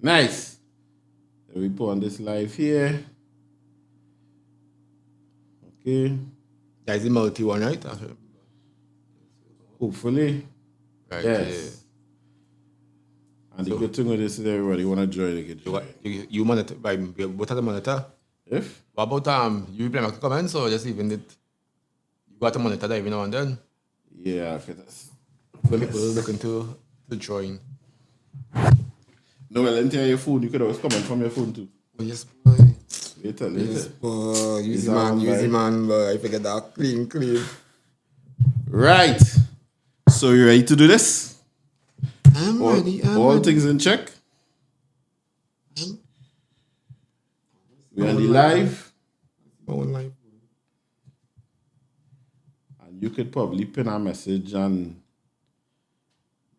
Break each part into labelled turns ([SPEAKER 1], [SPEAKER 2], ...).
[SPEAKER 1] Nice. Then we put on this live here. Okay.
[SPEAKER 2] That's the multi one, right?
[SPEAKER 1] Hopefully.
[SPEAKER 2] Right.
[SPEAKER 1] Yes. And the good thing with this is everybody want to join again.
[SPEAKER 2] You monitor, right? What are the monitor?
[SPEAKER 1] If?
[SPEAKER 2] What about you reply my comments or just even it? You got to monitor that every now and then.
[SPEAKER 1] Yeah, because
[SPEAKER 2] When people are looking to join.
[SPEAKER 1] no, well, into your phone, you could always comment from your phone too.
[SPEAKER 2] Oh, yes, boy.
[SPEAKER 1] Later.
[SPEAKER 2] Yes, boy. Use the man, boy. I forget that. Clean.
[SPEAKER 1] Right. So you ready to do this?
[SPEAKER 2] I'm ready.
[SPEAKER 1] All things in check. We're on the live.
[SPEAKER 2] Live.
[SPEAKER 1] And you could probably pin a message and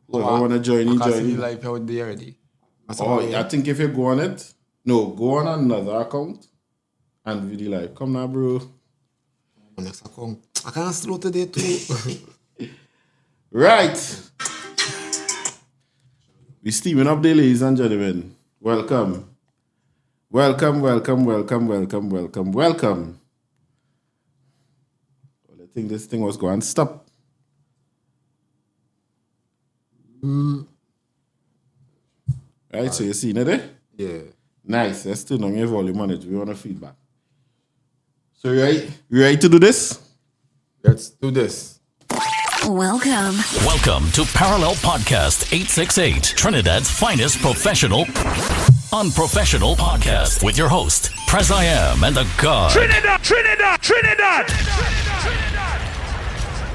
[SPEAKER 1] whoever want to join you,
[SPEAKER 2] I can
[SPEAKER 1] join
[SPEAKER 2] see
[SPEAKER 1] you.
[SPEAKER 2] the live out there already.
[SPEAKER 1] Oh, I think if you go on it, go on another account and view the live. Come now, bro.
[SPEAKER 2] Next account. I can't slow today too.
[SPEAKER 1] Right. We're steaming up there, ladies and gentlemen. Welcome. Well, I think this thing was going to stop. Right, so you seen it there?
[SPEAKER 2] Yeah.
[SPEAKER 1] Nice. Let's turn on your volume on it. We want a feedback. So you ready to do this?
[SPEAKER 2] Let's do this.
[SPEAKER 3] Welcome to Parallel Podcast 868, Trinidad's finest unprofessional podcast with your host, Preziam and the God.
[SPEAKER 4] Trinidad!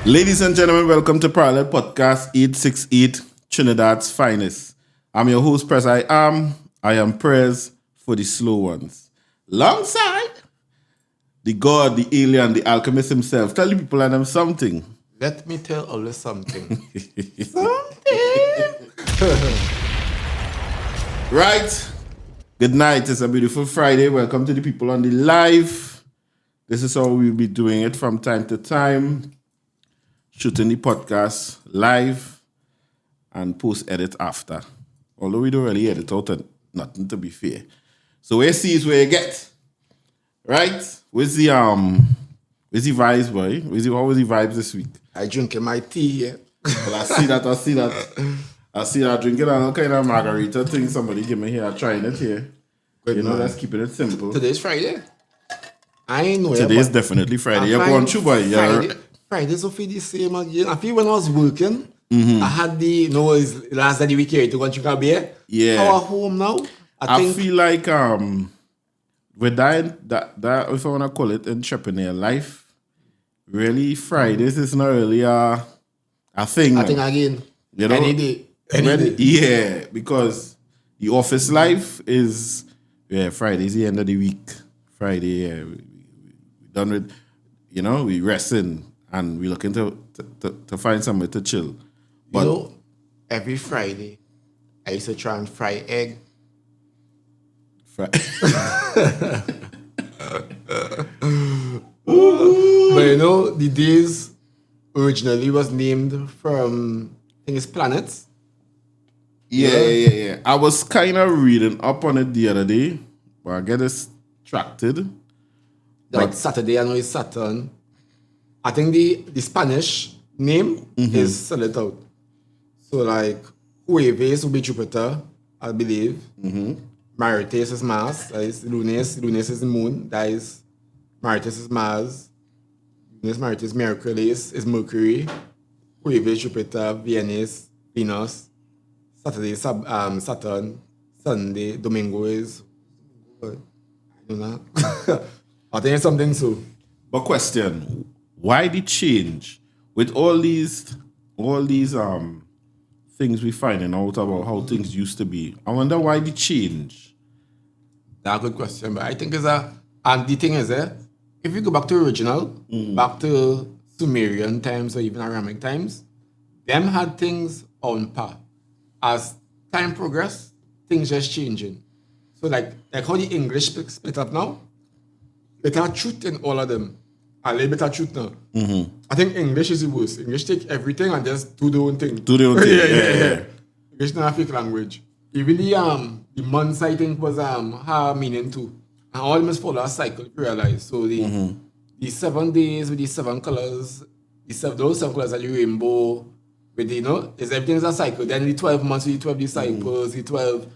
[SPEAKER 1] Ladies and gentlemen, welcome to Parallel Podcast 868, Trinidad's finest. I'm your host, Preziam. I am Prez for the slow ones. Alongside the God, the alien, the alchemist himself. Tell the people and them something.
[SPEAKER 2] Let me tell Ole something.
[SPEAKER 1] Right. Good night. It's a beautiful Friday. Welcome to the people on the live. This is how we'll be doing it from time to time. Shooting the podcast live and post-edit after. Although we don't really edit out and nothing, to be fair. So where see is where you get. Right? Where's the vibes, boy? How was the vibes this week?
[SPEAKER 2] I drinking my tea here.
[SPEAKER 1] Well, I see that drinking all kind of margarita thing somebody give me here, trying it here.
[SPEAKER 2] Good, man.
[SPEAKER 1] That's keeping it simple.
[SPEAKER 2] Today's Friday. I ain't know.
[SPEAKER 1] Today's definitely Friday. You're going through, boy.
[SPEAKER 2] Friday's so feel the same again. I feel when I was working, I had it's last day of the week here to go and drink a beer.
[SPEAKER 1] Yeah.
[SPEAKER 2] How at home now?
[SPEAKER 1] I feel like with that if I want to call it entrepreneur life, really Fridays is not really a thing.
[SPEAKER 2] I think again.
[SPEAKER 1] You know,
[SPEAKER 2] any day.
[SPEAKER 1] Yeah, because the office life is Friday's the end of the week. Friday, we done with, we resting and we looking to find somewhere to chill. But
[SPEAKER 2] every Friday I used to try and fry egg. But the days originally was named from, I think it's planets.
[SPEAKER 1] Yeah. I was kind of reading up on it the other day, but I get distracted.
[SPEAKER 2] Like Saturday, I know it's Saturn. I think the Spanish name is spelled out. So like Jueves will be Jupiter, I believe. Martes is Mars, that is Lunes. Lunes is the moon, that is Martes is Mars. Lunes, Martes, Mercury is Mercury. Jueves, Jupiter, Venus. Saturday is Saturn. Sunday, Domingo is I don't know. I think it's something so.
[SPEAKER 1] But question, why the change with all these things we finding out about how things used to be? I wonder why the change.
[SPEAKER 2] That's a good question, but I think and the thing is, if you go back to original, back to Sumerian times or even Aramic times, them had things on par. As time progressed, things just changing. So like how the English split up now, it has truth in all of them. A little bit of truth now. I think English is the worst. English take everything and just do their own thing.
[SPEAKER 1] Yeah.
[SPEAKER 2] English not a fake language. Even the months I think was have meaning too. And all must follow a cycle, if you realize. So the 7 days with the 7 colors, those 7 colors are the rainbow, with the, is everything's a cycle. Then the 12 months with the 12 disciples, the 12,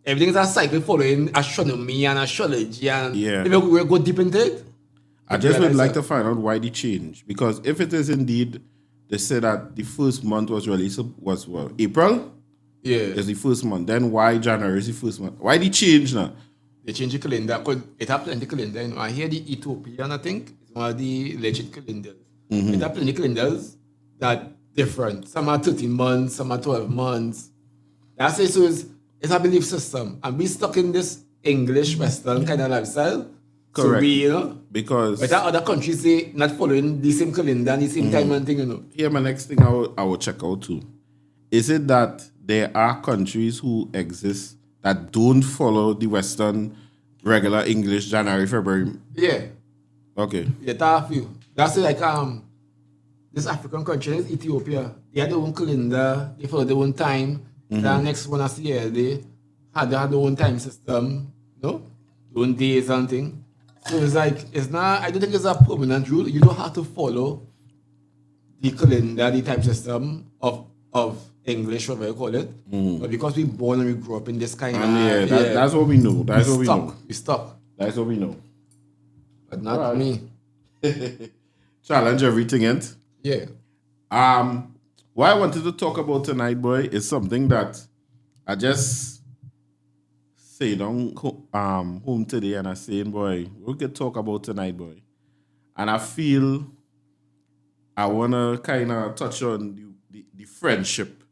[SPEAKER 2] everything's a cycle following astronomy and astrology, and
[SPEAKER 1] Yeah.
[SPEAKER 2] if we go deep into it.
[SPEAKER 1] I just would like to find out why the change. Because if it is indeed, they say that the first month was released, was what, April?
[SPEAKER 2] Yeah.
[SPEAKER 1] Is the first month. Then why January is the first month? Why the change now?
[SPEAKER 2] They change the calendar because it have plenty calendar. I hear the Ethiopian, I think, is one of the legit calendars. It have plenty calendars that different. Some are 13 months, some are 12 months. That's it. So it's a belief system. And we stuck in this English Western kind of lifestyle.
[SPEAKER 1] Correct.
[SPEAKER 2] So we,
[SPEAKER 1] Because
[SPEAKER 2] but other countries say not following the same calendar and the same time and thing,
[SPEAKER 1] here my next thing I will check out too. Is it that there are countries who exist that don't follow the Western regular English January, February?
[SPEAKER 2] Yeah.
[SPEAKER 1] Okay.
[SPEAKER 2] Yeah, that a few. That's like this African country is Ethiopia. They had their own calendar, they follow their own time. The next one I see here, they had their own time system, their own days and thing. So it's like it's not, I don't think it's a permanent rule. You don't have to follow the calendar, the time system of English, whatever you call it. But because we born and we grew up in this kind of
[SPEAKER 1] That's what we know. That's what we know.
[SPEAKER 2] We stuck.
[SPEAKER 1] That's what we know.
[SPEAKER 2] But not me.
[SPEAKER 1] Challenge everything, it.
[SPEAKER 2] Yeah.
[SPEAKER 1] What I wanted to talk about tonight, boy, is something that I just say down home today and I saying, boy, we could talk about tonight, boy. And I feel I wanna kind of touch on the friendship,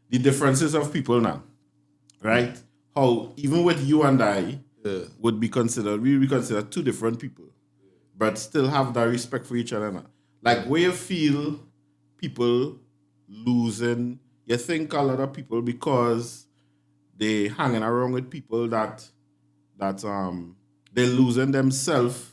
[SPEAKER 1] the differences of people now, right? How even with you and I would be considered, we would be considered two different people, but still have that respect for each other now. Like where you feel people losing, you think a lot of people because they hanging around with people that they're losing themselves,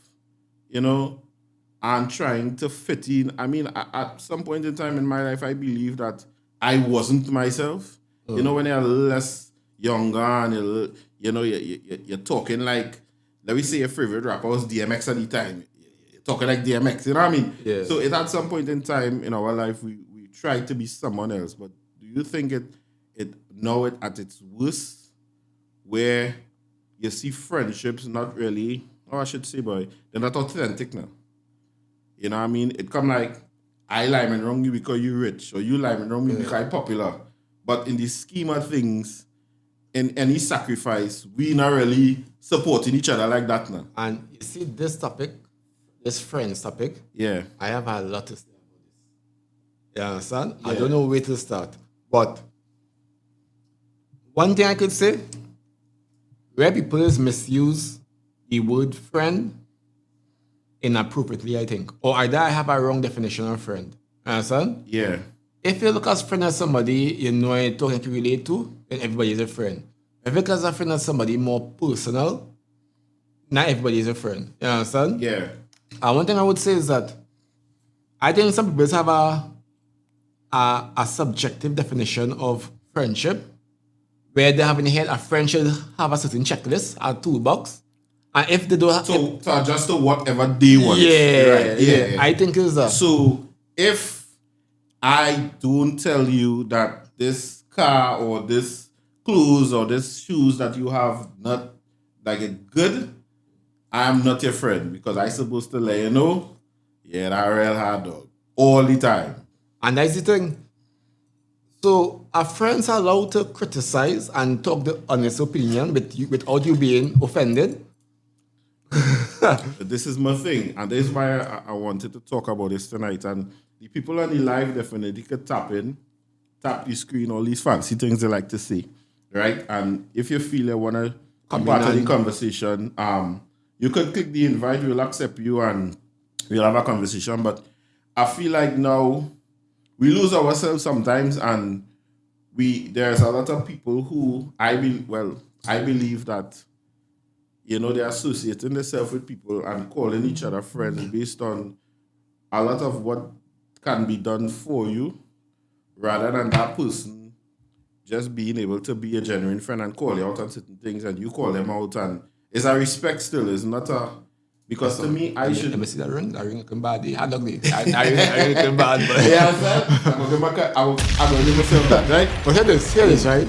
[SPEAKER 1] and trying to fit in. I mean, at some point in time in my life, I believe that I wasn't myself. When you're less younger and you're talking like, let me say your favorite rapper was DMX at the time. You're talking like DMX, you know what I mean?
[SPEAKER 2] Yeah.
[SPEAKER 1] So at some point in time in our life, we try to be someone else. But do you think it at its worst, where you see friendships not really, or I should say, boy, they're not authentic now. You know what I mean? It come like, I liming wrong you because you rich, or you liming wrong me because I popular. But in the scheme of things, in any sacrifice, we not really supporting each other like that now.
[SPEAKER 2] And you see this topic, this friends topic,
[SPEAKER 1] Yeah.
[SPEAKER 2] I have a lot to say about this. You understand? I don't know where to start. But one thing I could say, where people misuse the word friend inappropriately, I think. Or either I have a wrong definition of friend. Understand?
[SPEAKER 1] Yeah.
[SPEAKER 2] If you look as friend as somebody you know and talking to relate to, then everybody is a friend. If you look as a friend as somebody more personal, not everybody is a friend. You understand?
[SPEAKER 1] Yeah.
[SPEAKER 2] And one thing I would say is that I think some people have a subjective definition of friendship where they have in head a friend should have a certain checklist, a toolbox. And if they don't have...
[SPEAKER 1] So adjust to whatever they want.
[SPEAKER 2] Yeah,
[SPEAKER 1] Right. Yeah.
[SPEAKER 2] I think it's that.
[SPEAKER 1] So if I don't tell you that this car or this clothes or this shoes that you have not like it good, I'm not your friend because I supposed to let you know, that real hard dog all the time.
[SPEAKER 2] And that's the thing. So our friends are allowed to criticize and talk the honest opinion without you being offended.
[SPEAKER 1] This is my thing, and this is why I wanted to talk about this tonight. And the people on the live definitely could tap the screen, all these fancy things they like to see, right? And if you feel you want to come part of the conversation, you could click the invite. We'll accept you and we'll have a conversation. But I feel like now we lose ourselves sometimes, and there's a lot of people who I believe that they're associating themselves with people and calling each other friends based on a lot of what can be done for you, rather than that person just being able to be a genuine friend and call you out on certain things and you call them out, and it's a respect still. It's not a, because to me, I should.
[SPEAKER 2] Let me see that ring. That ring looking bad. I don't know. I ring looking bad. But
[SPEAKER 1] Yeah, I'm going to give myself that, right?
[SPEAKER 2] But hear this, right?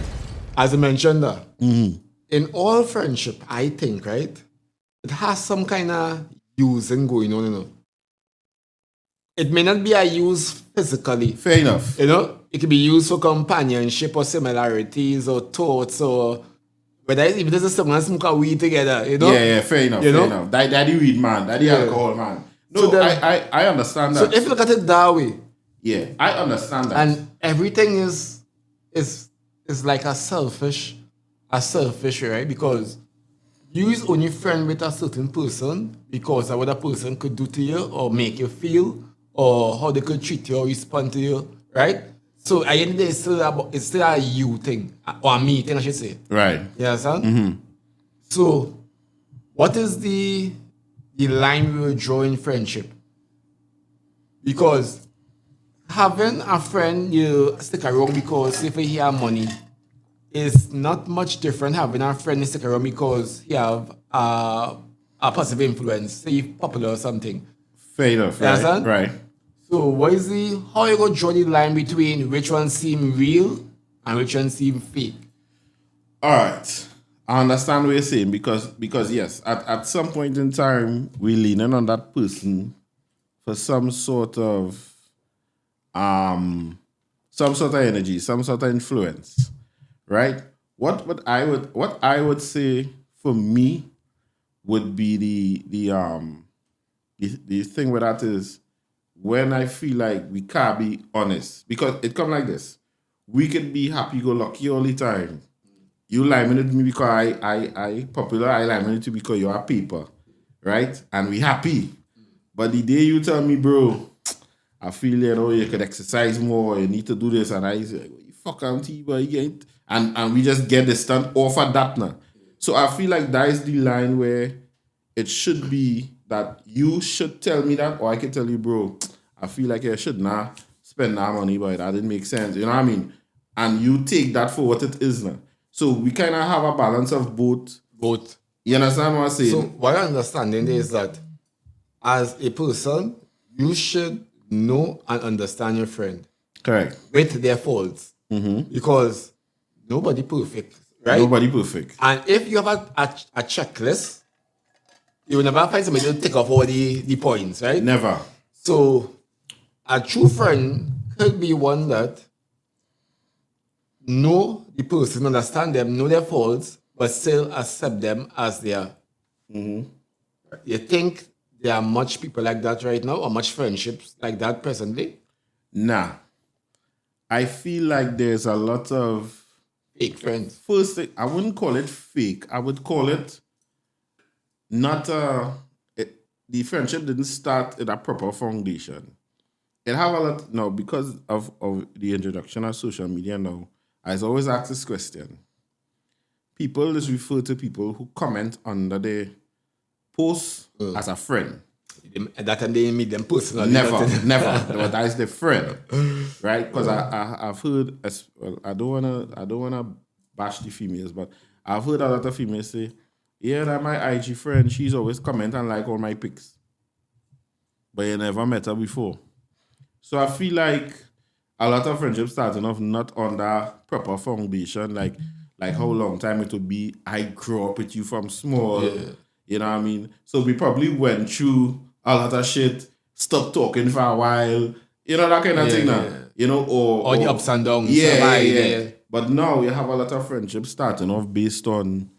[SPEAKER 2] As I mentioned, in all friendship, I think, right, it has some kind of using going on, you know. It may not be a use physically.
[SPEAKER 1] Fair enough.
[SPEAKER 2] You know, it could be used for companionship or similarities or thoughts or whether it's even just someone smoke a weed together, you know?
[SPEAKER 1] Yeah, fair enough,
[SPEAKER 2] You
[SPEAKER 1] fair
[SPEAKER 2] know?
[SPEAKER 1] enough. Daddy weed, man. Daddy alcohol, man. No,
[SPEAKER 2] So then-
[SPEAKER 1] I understand
[SPEAKER 2] So
[SPEAKER 1] that.
[SPEAKER 2] if you look at it that way,
[SPEAKER 1] Yeah, I understand that.
[SPEAKER 2] and everything is like a selfish, right? Because you is only friend with a certain person because of what a person could do to you or make you feel or how they could treat you or respond to you, right? So at the end of the day, it's still a you thing or a me thing, I should say.
[SPEAKER 1] Right.
[SPEAKER 2] You understand? So what is the line we will draw in friendship? Because having a friend you stick around because if he have money is not much different having a friend you stick around because he have a positive influence, say he's popular or something.
[SPEAKER 1] Fair enough,
[SPEAKER 2] You
[SPEAKER 1] right?
[SPEAKER 2] understand?
[SPEAKER 1] Right.
[SPEAKER 2] So what is how you go draw the line between which one seem real and which one seem fake?
[SPEAKER 1] All right. I understand what you're saying because yes, at some point in time, we're leaning on that person for some sort of energy, some sort of influence, right? What I would say for me would be the thing with that is when I feel like we can't be honest, because it come like this: we could be happy-go-lucky all the time. You laminate me because I popular. I laminate you because you are paper, right? And we happy. But the day you tell me, bro, I feel you could exercise more. You need to do this, and I say, you fuck out, but you ain't. And we just get distant off of that now. So I feel like that is the line where it should be that you should tell me that, or I can tell you, bro, I feel like I should not spend that money, but that didn't make sense. You know what I mean? And you take that for what it is now. So we kind of have a balance of both.
[SPEAKER 2] Both.
[SPEAKER 1] You understand what I'm saying?
[SPEAKER 2] So what I'm understanding is that as a person, you should know and understand your friend
[SPEAKER 1] Correct.
[SPEAKER 2] with their faults. Because nobody perfect, right?
[SPEAKER 1] Nobody perfect.
[SPEAKER 2] And if you have a checklist, you will never find somebody to take off all the points, right?
[SPEAKER 1] Never.
[SPEAKER 2] So a true friend could be one that know the person, understand them, know their faults, but still accept them as they are. You think there are much people like that right now, or much friendships like that presently?
[SPEAKER 1] Nah. I feel like there's a lot of
[SPEAKER 2] Fake friends.
[SPEAKER 1] first thing, I wouldn't call it fake. I would call it not the friendship didn't start at a proper foundation. It have a lot now because of the introduction of social media now. I always ask this question. People just refer to people who comment under their posts as a friend.
[SPEAKER 2] At that time, they meet them personally.
[SPEAKER 1] Never. But that is the friend, right? Because I've heard. Well, I don't wanna bash the females, but I've heard a lot of females say, "Yeah, that my IG friend. She's always comment and like all my pics, but you never met her before." So I feel like a lot of friendships starting off not on that proper foundation, like how long time it would be. I grew up with you from small. You know what I mean? So we probably went through a lot of shit, stopped talking for a while, you know, that kind of thing now. You know, or
[SPEAKER 2] the ups and downs.
[SPEAKER 1] Yeah. But now you have a lot of friendships starting off based on,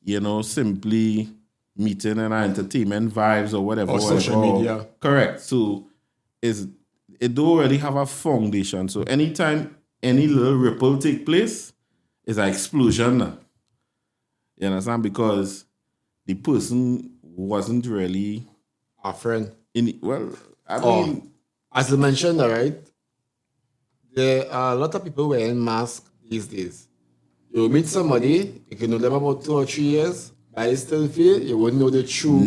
[SPEAKER 1] you know, simply meeting and entertainment vibes or whatever.
[SPEAKER 2] Or social media.
[SPEAKER 1] Correct. So it don't really have a foundation. So anytime any little ripple take place, it's an explosion now. You understand? Because the person wasn't really
[SPEAKER 2] A friend.
[SPEAKER 1] I mean,
[SPEAKER 2] As you mentioned, all right, there are a lot of people wearing masks these days. You meet somebody, you can know them about 2 or 3 years, but I still feel you wouldn't know the true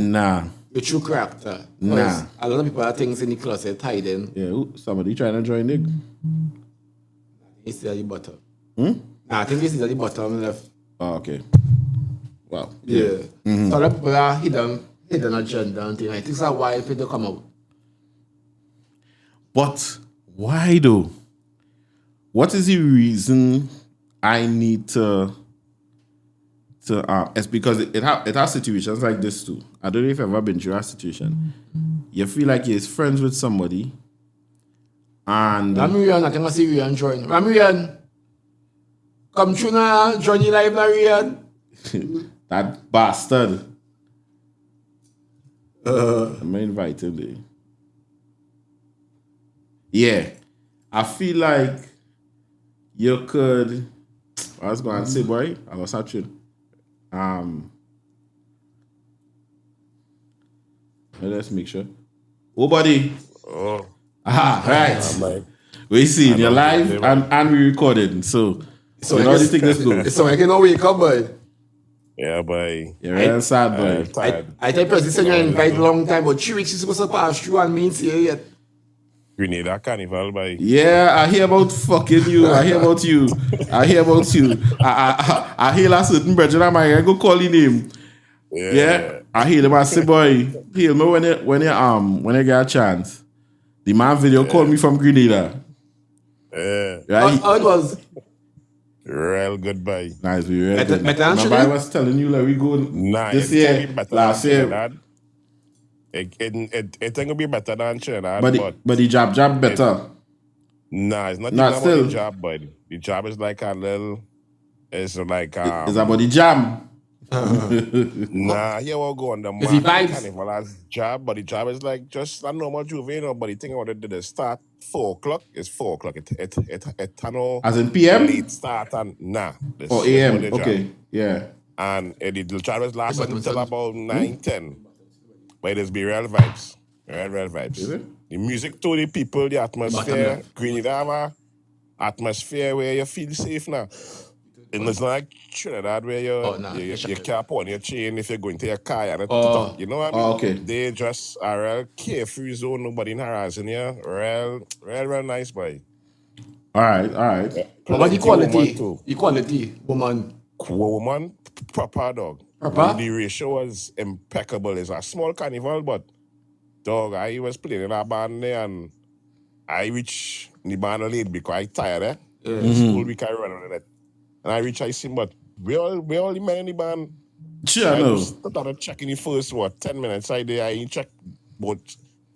[SPEAKER 2] character.
[SPEAKER 1] Nah.
[SPEAKER 2] A lot of people have things in the closet hiding.
[SPEAKER 1] Yeah, somebody trying to join it.
[SPEAKER 2] It's at the bottom. Nah, I think this is at the bottom left.
[SPEAKER 1] Oh, okay. Wow.
[SPEAKER 2] Yeah. So that people are hidden agenda and things. I think that's why people come out.
[SPEAKER 1] But why though? What is the reason I need to it's because it has situations like this too. I don't know if you've ever been through a situation. You feel like you're friends with somebody and
[SPEAKER 2] REON, I think I see REON join. REON, come through now, join the live REON.
[SPEAKER 1] that bastard. I'm invited there. Yeah. I feel like you could I was going to say, boy, I was watching. Let's make sure. Oh, buddy.
[SPEAKER 5] Oh,
[SPEAKER 1] Right. We see you're live and we recording. So you know how the thing this go.
[SPEAKER 2] So I cannot wake up, boy.
[SPEAKER 5] yeah, boy.
[SPEAKER 1] You're real sad, boy.
[SPEAKER 5] Tired.
[SPEAKER 2] I tell you, you invite long time, but 3 weeks is supposed to pass through and me ain't see it yet.
[SPEAKER 5] Grenada Carnival, boy.
[SPEAKER 1] Yeah, I hear about fucking you. I hear about you. I hear a certain brethren of mine. I go call his name. Yeah. I hear them. I say, boy, hear me when you get a chance. The man video called me from Grenada.
[SPEAKER 5] Yeah.
[SPEAKER 1] Right?
[SPEAKER 2] How it was?
[SPEAKER 5] Real good, boy.
[SPEAKER 1] Nice, we real
[SPEAKER 2] Better-
[SPEAKER 1] good.
[SPEAKER 2] better answer
[SPEAKER 1] Remember I
[SPEAKER 2] them?
[SPEAKER 1] was telling you like we go
[SPEAKER 5] Nah,
[SPEAKER 1] this
[SPEAKER 5] it can be
[SPEAKER 1] year,
[SPEAKER 5] better
[SPEAKER 1] last
[SPEAKER 5] than
[SPEAKER 1] year.
[SPEAKER 5] Trinidad. It ain't gonna be better than Trinidad,
[SPEAKER 1] But the jab better.
[SPEAKER 5] nah, it's not
[SPEAKER 1] Not
[SPEAKER 5] even
[SPEAKER 1] still.
[SPEAKER 5] about the job, but the job is like a little. It's like
[SPEAKER 1] It's about the jam.
[SPEAKER 5] nah. Here we'll go on the
[SPEAKER 2] Is it
[SPEAKER 5] market
[SPEAKER 2] vibes?
[SPEAKER 5] carnival as job, but the job is like just a normal juvenile. But the thing about it, the start 4:00. It's 4:00. It no
[SPEAKER 1] As in PM
[SPEAKER 5] late start and nah. This
[SPEAKER 1] or
[SPEAKER 5] is
[SPEAKER 1] AM.
[SPEAKER 5] what the job.
[SPEAKER 1] Okay. Yeah.
[SPEAKER 5] And the job is last
[SPEAKER 2] But
[SPEAKER 5] until
[SPEAKER 2] it's-
[SPEAKER 5] about 9:10. But it's be real vibes. Real vibes.
[SPEAKER 1] Is it?
[SPEAKER 5] The music to the people, the atmosphere, Grenada have a atmosphere where you feel safe now. And it's not like Trinidad where you can't put on your chain if you're going to your car and you know what I mean?
[SPEAKER 1] Oh, okay.
[SPEAKER 5] They just a real carefree zone, nobody harassing you. Real nice, boy.
[SPEAKER 1] All right.
[SPEAKER 2] But what
[SPEAKER 5] Woman
[SPEAKER 2] equality?
[SPEAKER 5] too.
[SPEAKER 2] Equality, woman.
[SPEAKER 5] Woman, proper dog.
[SPEAKER 2] Proper?
[SPEAKER 5] The ratio was impeccable. It's a small carnival, but dog, I was playing in a band there and I reached the band late because I tired, eh? School week I run on it. And I reached I see, but we all the men in the band.
[SPEAKER 1] Sure, I
[SPEAKER 5] I
[SPEAKER 1] know.
[SPEAKER 5] just started checking the first 10 minutes. I checked about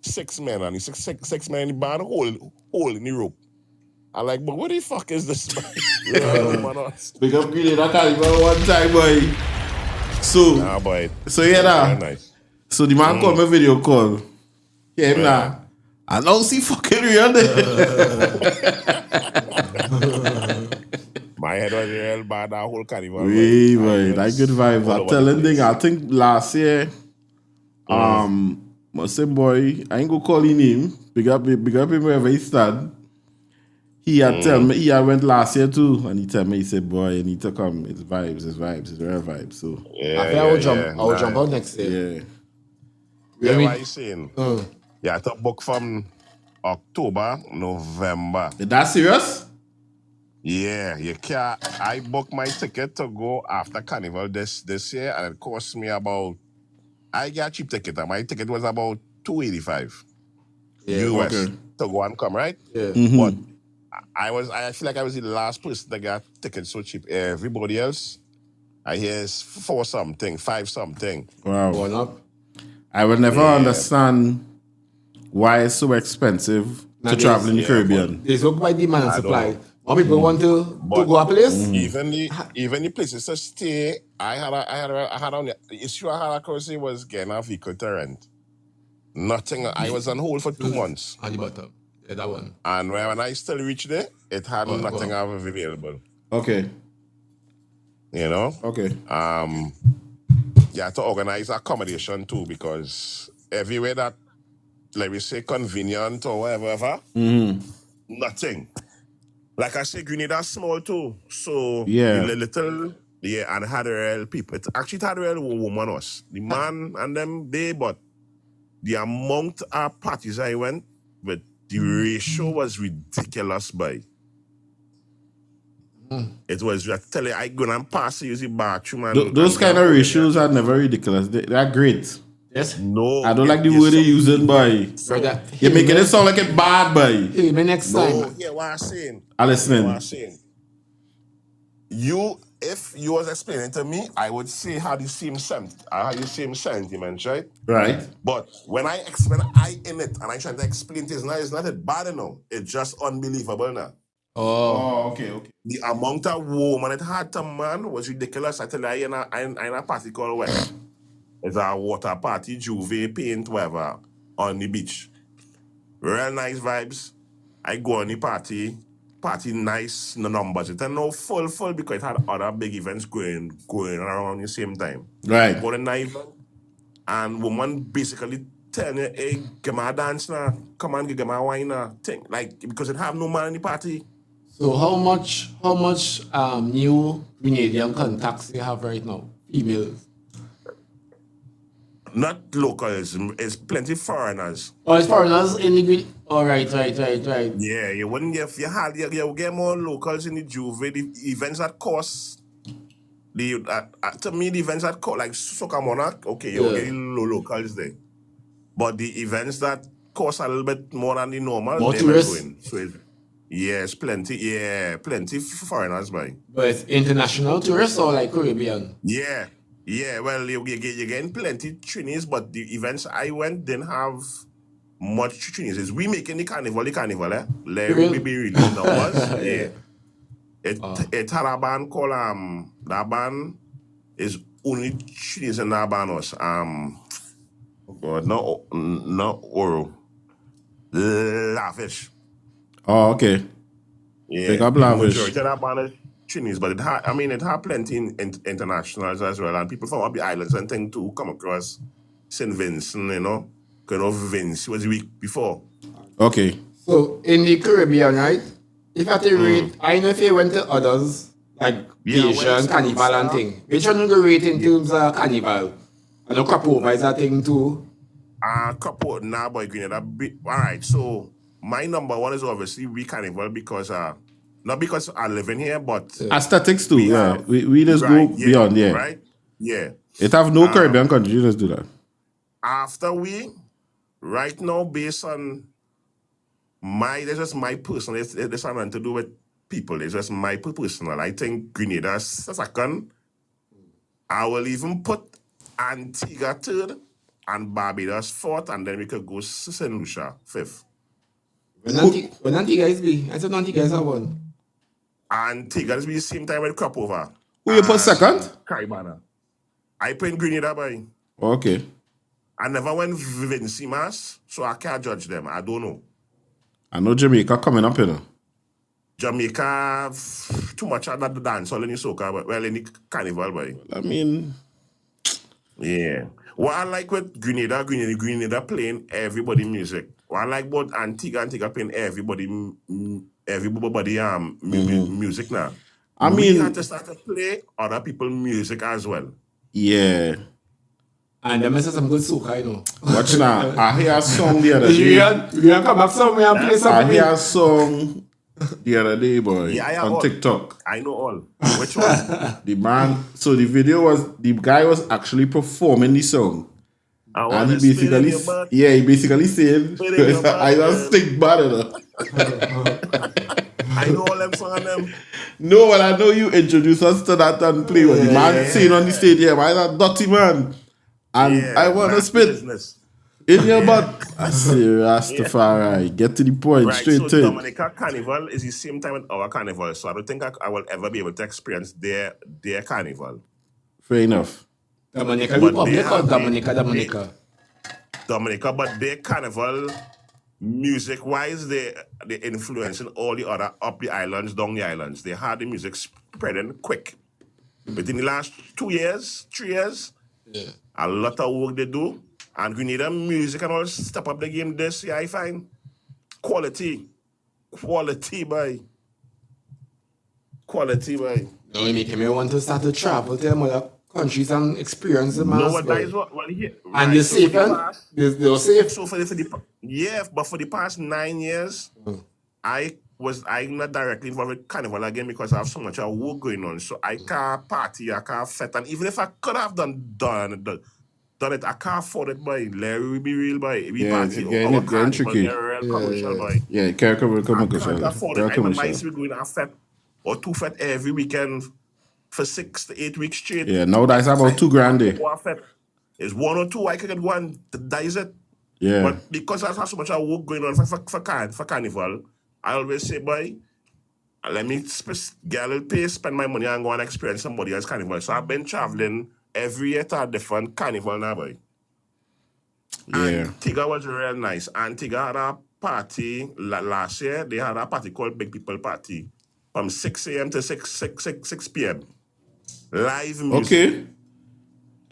[SPEAKER 5] 6 men and the six men in the band hole in the rope. I'm like, but what the fuck is this?
[SPEAKER 1] Big up Grenada Carnival one time, boy. So,
[SPEAKER 5] Nah, boy.
[SPEAKER 1] so yeah, nah.
[SPEAKER 5] Very nice.
[SPEAKER 1] So the man called me video call. Yeah, him now. I don't see fucking real there.
[SPEAKER 5] My head was real bad that whole carnival.
[SPEAKER 1] Hey,
[SPEAKER 5] boy.
[SPEAKER 1] boy, that good vibes. I'm telling thing. I think last year, my same boy, I ain't gonna call his name. Big up him wherever he stand. He had tell me he had went last year too, and he tell me he said, "Boy, you need to come. It's vibes, it's real vibes." So
[SPEAKER 5] Yeah,
[SPEAKER 2] I think I will jump out next year.
[SPEAKER 1] yeah,
[SPEAKER 5] Yeah, what you saying? Yeah, I thought book from October, November.
[SPEAKER 1] is that serious?
[SPEAKER 5] Yeah, you can't. I booked my ticket to go after Carnival this year, and it cost me about. I got a cheap ticket. And my ticket was about $285 US
[SPEAKER 1] okay.
[SPEAKER 5] to go and come, right?
[SPEAKER 2] Yeah.
[SPEAKER 5] But I feel like I was the last person that got tickets so cheap. Everybody else, I hear is 4 something, 5 something.
[SPEAKER 1] Wow.
[SPEAKER 2] Going up.
[SPEAKER 1] I would never understand why it's so expensive to travel in the Caribbean.
[SPEAKER 2] It's work by demand and
[SPEAKER 5] I don't
[SPEAKER 2] supply.
[SPEAKER 5] know.
[SPEAKER 2] More people want to go a place.
[SPEAKER 5] Even the places to stay, I had on the issue I had across it was getting a vehicle to rent. Nothing. I was on hold for 2 months,
[SPEAKER 2] At the bottom. Yeah, that one.
[SPEAKER 5] and when I still reached there, it had nothing available.
[SPEAKER 1] Okay.
[SPEAKER 5] You know,
[SPEAKER 1] Okay.
[SPEAKER 5] you had to organize accommodation too because everywhere that, let me say, convenient or whatever, nothing. Like I say, Grenada's small too. So
[SPEAKER 1] Yeah.
[SPEAKER 5] the little, and it had real people. It actually had real woman us. The man and them but the amount of parties I went, but the ratio was ridiculous, boy. It was just tell you, I go and pass use the bathroom and
[SPEAKER 1] Those
[SPEAKER 5] and
[SPEAKER 1] kind of
[SPEAKER 5] go in
[SPEAKER 1] ratios are never ridiculous. They're great.
[SPEAKER 2] Yes.
[SPEAKER 5] there. No,
[SPEAKER 1] I don't like the word they're using, boy.
[SPEAKER 2] Brother,
[SPEAKER 1] You're making it sound like it bad, boy.
[SPEAKER 2] Hear me next
[SPEAKER 5] No,
[SPEAKER 2] time.
[SPEAKER 5] hear what I'm saying.
[SPEAKER 1] I'm
[SPEAKER 5] What
[SPEAKER 1] listening.
[SPEAKER 5] I'm saying. If you was explaining to me, I would say how the same sentiments, right?
[SPEAKER 1] Right.
[SPEAKER 5] But when I in it and I try to explain this, now it's not that bad enough. It's just unbelievable now.
[SPEAKER 1] Oh, okay.
[SPEAKER 5] The amount of woman it had to man was ridiculous. I tell you, in a party called West. It's a water party, Juve, paint, whatever, on the beach. Real nice vibes. I go on the party nice, no numbers. It's no full because it had other big events going around the same time.
[SPEAKER 1] Right.
[SPEAKER 5] Go to night event, and woman basically telling you, hey, give me a dance now. Come on, give me a wine now. Think, like, because it have no man in the party.
[SPEAKER 2] So how much new Grenadian contacts you have right now? Females.
[SPEAKER 5] Not locals, it's plenty foreigners.
[SPEAKER 2] Oh, it's foreigners in the Grenadian. Oh, right.
[SPEAKER 5] Yeah, you wouldn't get, if you had, you would get more locals in the Juve. The events that cost, to me, the events that cost, like Soca Monarch, okay, you will get the locals there. But the events that cost a little bit more than the normal,
[SPEAKER 2] More
[SPEAKER 5] they're
[SPEAKER 2] tourists?
[SPEAKER 5] not going. So yes, plenty foreigners, boy.
[SPEAKER 2] But it's international tourists or like Caribbean?
[SPEAKER 5] Yeah, well, you're getting plenty Trinis, but the events I went didn't have much Trinis. We making the carnival, eh? Let me be real. Numbers, yeah. It had a band called, that band is only Trinis in that band was, not Oro. Lavish.
[SPEAKER 1] Oh, okay.
[SPEAKER 5] Yeah.
[SPEAKER 1] Pick up Lavish.
[SPEAKER 5] Majority of that band is Trinis, but it had plenty internationals as well, and people from up the islands and thing too come across St. Vincent, kind of Vince was the week before.
[SPEAKER 1] Okay.
[SPEAKER 2] So in the Caribbean, right? If I had to rate, I know if you went to others, like Asian, Carnival and thing. Which one you go rate in terms of Carnival? I know Crop Over is a thing too.
[SPEAKER 5] Couple now, boy, Grenada. All right, so my number one is obviously we Carnival because not because I live in here, but
[SPEAKER 1] Aesthetics too, yeah. We just go beyond, yeah.
[SPEAKER 5] Right? Yeah.
[SPEAKER 1] It have no Caribbean country, you just do that.
[SPEAKER 5] After we, right now, based on that's just my personal, it's nothing to do with people, it's just my personal. I think Grenada's second. I will even put Antigua third and Barbados fourth, and then we could go St. Lucia fifth.
[SPEAKER 2] When Antigua is be? I said Antigua is a one.
[SPEAKER 5] Antigua is be the same time with Crop Over.
[SPEAKER 1] Who you put second?
[SPEAKER 5] Caribana. I put in Grenada, boy.
[SPEAKER 1] Okay.
[SPEAKER 5] I never went Vincimas, so I can't judge them. I don't know.
[SPEAKER 1] I know Jamaica coming up,
[SPEAKER 5] Jamaica, too much of that dance, all in the soca, but well, in the carnival, boy.
[SPEAKER 1] I mean,
[SPEAKER 5] yeah. What I like with Grenada playing everybody music. What I like about Antigua playing everybody music now.
[SPEAKER 1] I
[SPEAKER 5] We
[SPEAKER 1] mean,
[SPEAKER 5] had to start to play other people's music as well.
[SPEAKER 1] yeah.
[SPEAKER 2] And them is some good soca, you know.
[SPEAKER 1] Watch now. I hear a song the other day.
[SPEAKER 2] You can come back somewhere and play
[SPEAKER 1] I
[SPEAKER 2] something.
[SPEAKER 1] hear a song the other day, boy,
[SPEAKER 5] Yeah, I have
[SPEAKER 1] on
[SPEAKER 5] all.
[SPEAKER 1] TikTok.
[SPEAKER 5] I know all. Which one?
[SPEAKER 1] The man, so the guy was actually performing the song. And he basically, he basically said, I don't think bad enough.
[SPEAKER 5] I know all them songs them.
[SPEAKER 1] No, well, I know you introduced us to that and play with the man saying on the stadium, I'm a dirty man. And I want to spit
[SPEAKER 5] business.
[SPEAKER 1] in your butt. I say, Rastafari, get to the point,
[SPEAKER 5] Right,
[SPEAKER 1] straight
[SPEAKER 5] so
[SPEAKER 1] to it.
[SPEAKER 5] Dominica Carnival is the same time with our carnival, so I don't think I will ever be able to experience their carnival.
[SPEAKER 1] Fair enough.
[SPEAKER 2] Dominica
[SPEAKER 5] But
[SPEAKER 2] Republic
[SPEAKER 5] they
[SPEAKER 2] or
[SPEAKER 5] have
[SPEAKER 2] Dominica?
[SPEAKER 5] Dominica, but their carnival, music-wise, they influencing all the other up the islands, down the islands. They had the music spreading quick. Within the last 2 years, 3 years, a lot of work they do. And Grenada music and all step up the game this year, I find. Quality, boy.
[SPEAKER 2] No, you make me want to start to travel to them other countries and experience the mass.
[SPEAKER 5] No, what that is what here.
[SPEAKER 2] And they're safe, they're safe.
[SPEAKER 5] So but for the past 9 years, I'm not directly involved with Carnival again because I have so much work going on. So I can't party, I can't fet. And even if I could have done it, I can't afford it, boy. Larry will be real, boy. We
[SPEAKER 1] Yeah,
[SPEAKER 5] party,
[SPEAKER 1] it's getting
[SPEAKER 5] our
[SPEAKER 1] getting
[SPEAKER 5] Carnival,
[SPEAKER 1] tricky.
[SPEAKER 5] get a real commercial, boy.
[SPEAKER 1] Yeah, commercial.
[SPEAKER 5] I can't afford it. I
[SPEAKER 1] commercial.
[SPEAKER 5] might be going to a fet or 2 fet every weekend for 6 to 8 weeks straight.
[SPEAKER 1] Yeah, now that's about $2,000 there.
[SPEAKER 5] One fet is 1 or 2. I could get one. That is it.
[SPEAKER 1] Yeah.
[SPEAKER 5] But because I have so much work going on for Carnival, I always say, boy, let me get a little pay, spend my money, and go and experience somebody else's Carnival. So I've been traveling every year to a different Carnival now, boy.
[SPEAKER 1] Yeah.
[SPEAKER 5] Antigua was real nice. Antigua had a party last year. They had a party called Big People Party from 6 a.m. to 6 p.m. Live music.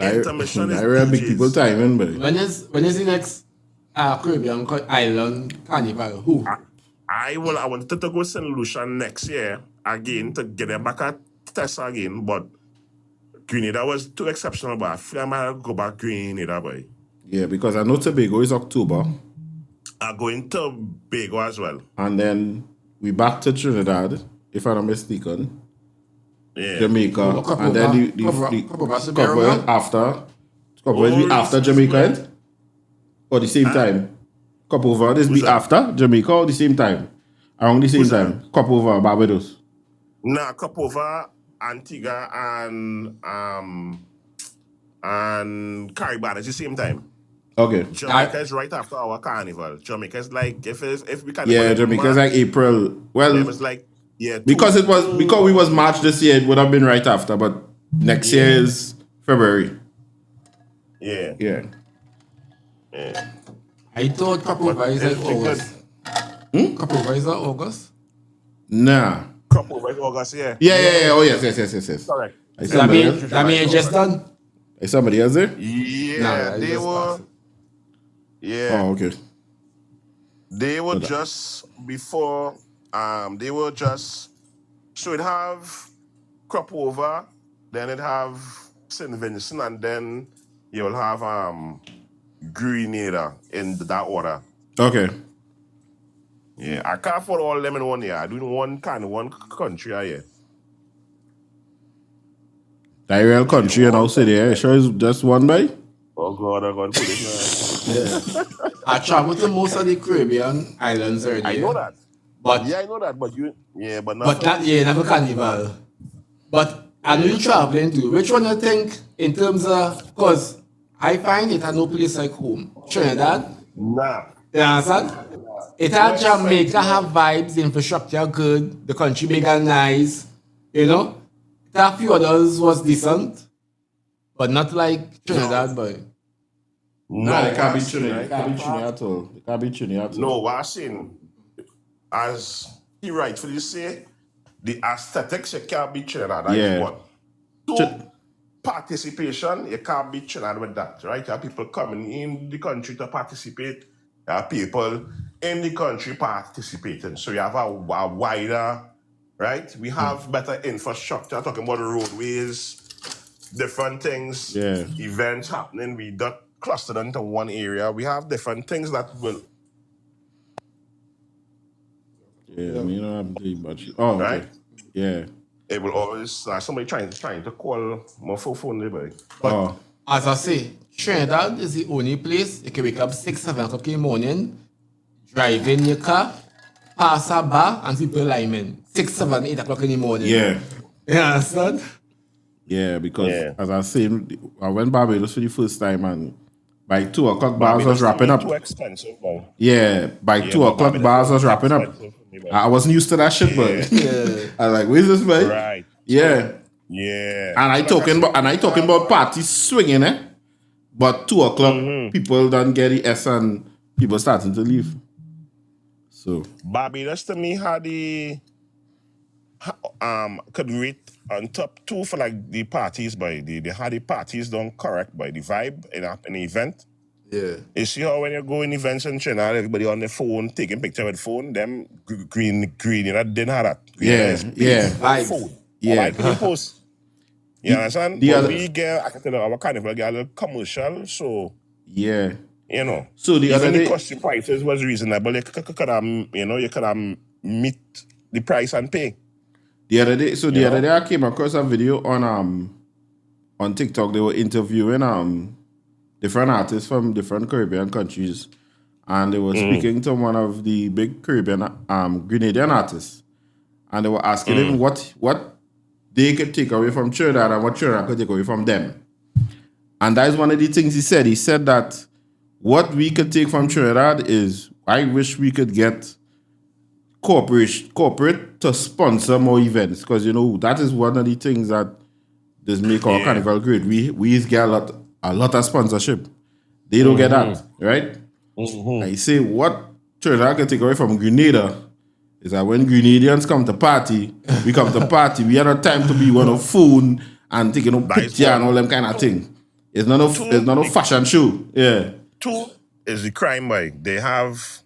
[SPEAKER 1] Okay.
[SPEAKER 5] Intermission is
[SPEAKER 1] I real big
[SPEAKER 5] DJs.
[SPEAKER 1] people timing, but
[SPEAKER 2] When is the next Caribbean Island Carnival? Who?
[SPEAKER 5] I wanted to go St. Lucia next year again to get them back at Tessa again, but Grenada was too exceptional, but I feel I might go back Grenada, boy.
[SPEAKER 1] yeah, because I know Tobago is October,
[SPEAKER 5] I'm going to Tobago as well.
[SPEAKER 1] and then we back to Trinidad, if I'm not mistaken,
[SPEAKER 5] Yeah.
[SPEAKER 1] Jamaica,
[SPEAKER 2] Couple
[SPEAKER 1] and then the cover after will be after Jamaica, eh? Or the same time. Cup over this be after Jamaica or the same time? Around the same time. Cup over Barbados.
[SPEAKER 5] Nah, cup over Antigua and Caribbean at the same time.
[SPEAKER 1] Okay.
[SPEAKER 5] Jamaica is right after our carnival. Jamaica is like if we can.
[SPEAKER 1] Yeah, Jamaica is like April. Well,
[SPEAKER 5] it was like
[SPEAKER 1] because we was March this year, it would have been right after, but next year is February.
[SPEAKER 5] Yeah.
[SPEAKER 1] Yeah.
[SPEAKER 2] I thought Capover is like August. Capover is like August?
[SPEAKER 1] Nah.
[SPEAKER 5] Cup over is August, yeah.
[SPEAKER 1] Yeah. Oh yes.
[SPEAKER 5] Correct.
[SPEAKER 1] Is
[SPEAKER 2] That
[SPEAKER 1] somebody
[SPEAKER 2] mean it's just done?
[SPEAKER 1] Is somebody else there?
[SPEAKER 5] Yeah,
[SPEAKER 2] Nah,
[SPEAKER 5] they
[SPEAKER 2] just
[SPEAKER 5] were.
[SPEAKER 2] pass it.
[SPEAKER 5] Yeah,
[SPEAKER 1] Oh, okay.
[SPEAKER 5] they were just before. They were just. So it have crop over, then it have St. Vincent, and then you'll have Grenada in that order.
[SPEAKER 1] Okay.
[SPEAKER 5] Yeah, I can't afford all them in 1 year. I do one country a year.
[SPEAKER 1] The real country and I'll say there. Sure is just one by?
[SPEAKER 5] Oh God, I'm gonna put it.
[SPEAKER 2] I traveled to most of the Caribbean islands already.
[SPEAKER 5] I know that.
[SPEAKER 2] But
[SPEAKER 5] Yeah, I know that. But
[SPEAKER 2] but that never carnival. But I know you traveling too. Which one you think in terms of, because I find it at no place like home. Trinidad,
[SPEAKER 5] nah.
[SPEAKER 2] you understand? It had Jamaica have vibes, infrastructure good, the country big and nice, you know? It had a few others was decent, but not like Trinidad, boy.
[SPEAKER 1] No, it can't be Trinidad. It can't be Trinidad at all. It can't be Trinidad at all.
[SPEAKER 5] No, what I'm saying, as he rightfully say, the aesthetics you can't be Trinidad. That
[SPEAKER 1] Yeah.
[SPEAKER 5] is what. So, participation, you can't be Trinidad with that, right? You have people coming in the country to participate. You have people in the country participating. So you have a wider, right? We have better infrastructure, talking about roadways, different things,
[SPEAKER 1] Yeah.
[SPEAKER 5] events happening. We got clustered into one area. We have different things that will,
[SPEAKER 1] Yeah, I mean, you don't have to do much. Oh, okay.
[SPEAKER 5] right?
[SPEAKER 1] Yeah.
[SPEAKER 5] It will always somebody trying to call my phone there,
[SPEAKER 1] Oh,
[SPEAKER 2] As I say, Trinidad is the only place you can wake up 6, 7 o'clock in the morning, drive in your car, pass a bar, and people linemen. 6, 7, 8 o'clock in the morning.
[SPEAKER 1] yeah.
[SPEAKER 2] You understand?
[SPEAKER 1] Yeah, because
[SPEAKER 5] Yeah.
[SPEAKER 1] as I said, I went Barbados for the first time and by 2 o'clock bars was wrapping up.
[SPEAKER 5] Too expensive, boy.
[SPEAKER 1] Yeah, by 2
[SPEAKER 5] but
[SPEAKER 1] o'clock
[SPEAKER 5] Barbados
[SPEAKER 1] bars
[SPEAKER 5] is
[SPEAKER 1] was wrapping up.
[SPEAKER 5] expensive for me, man.
[SPEAKER 1] I wasn't used to that shit, but
[SPEAKER 2] Yeah.
[SPEAKER 1] I was like, where's this, man?
[SPEAKER 5] Right.
[SPEAKER 1] Yeah.
[SPEAKER 5] Yeah.
[SPEAKER 1] And I talking about parties swinging, eh? But 2 o'clock, people don't get the S and people starting to leave. So
[SPEAKER 5] Barbados to me had the could rate on top 2 for like the parties, by they had the parties done correct by the vibe in an event.
[SPEAKER 2] Yeah.
[SPEAKER 5] You see how when you go in events in Trinidad, everybody on the phone taking picture with phone, them green, you know, didn't have that.
[SPEAKER 1] yeah.
[SPEAKER 2] Vibes.
[SPEAKER 5] Phone.
[SPEAKER 1] Yeah.
[SPEAKER 5] Like, you post. You understand?
[SPEAKER 1] the
[SPEAKER 5] But
[SPEAKER 1] other-
[SPEAKER 5] we get, I can tell you, our carnival get a little commercial, so,
[SPEAKER 1] yeah.
[SPEAKER 5] you know.
[SPEAKER 1] So the other
[SPEAKER 5] Even the
[SPEAKER 1] day,
[SPEAKER 5] costume prices was reasonable. You could have, you know, you could have meet the price and pay.
[SPEAKER 1] The other day I came across a video on TikTok. They were interviewing different artists from different Caribbean countries, and they were speaking to one of the big Caribbean Grenadian artists, and they were asking him what they could take away from Trinidad and what Trinidad could take away from them. And that is one of the things he said. He said that what we could take from Trinidad is, I wish we could get corporate to sponsor more events, because that is one of the things that does make our carnival great. We get a lot of sponsorship. They don't get that, right? I say what Trinidad can take away from Grenada is that when Grenadians come to party, we come to party. We have no time to be on a phone and taking picture and all them kind of thing. It's not no fashion show. Yeah.
[SPEAKER 5] 2 is the crime, boy. They have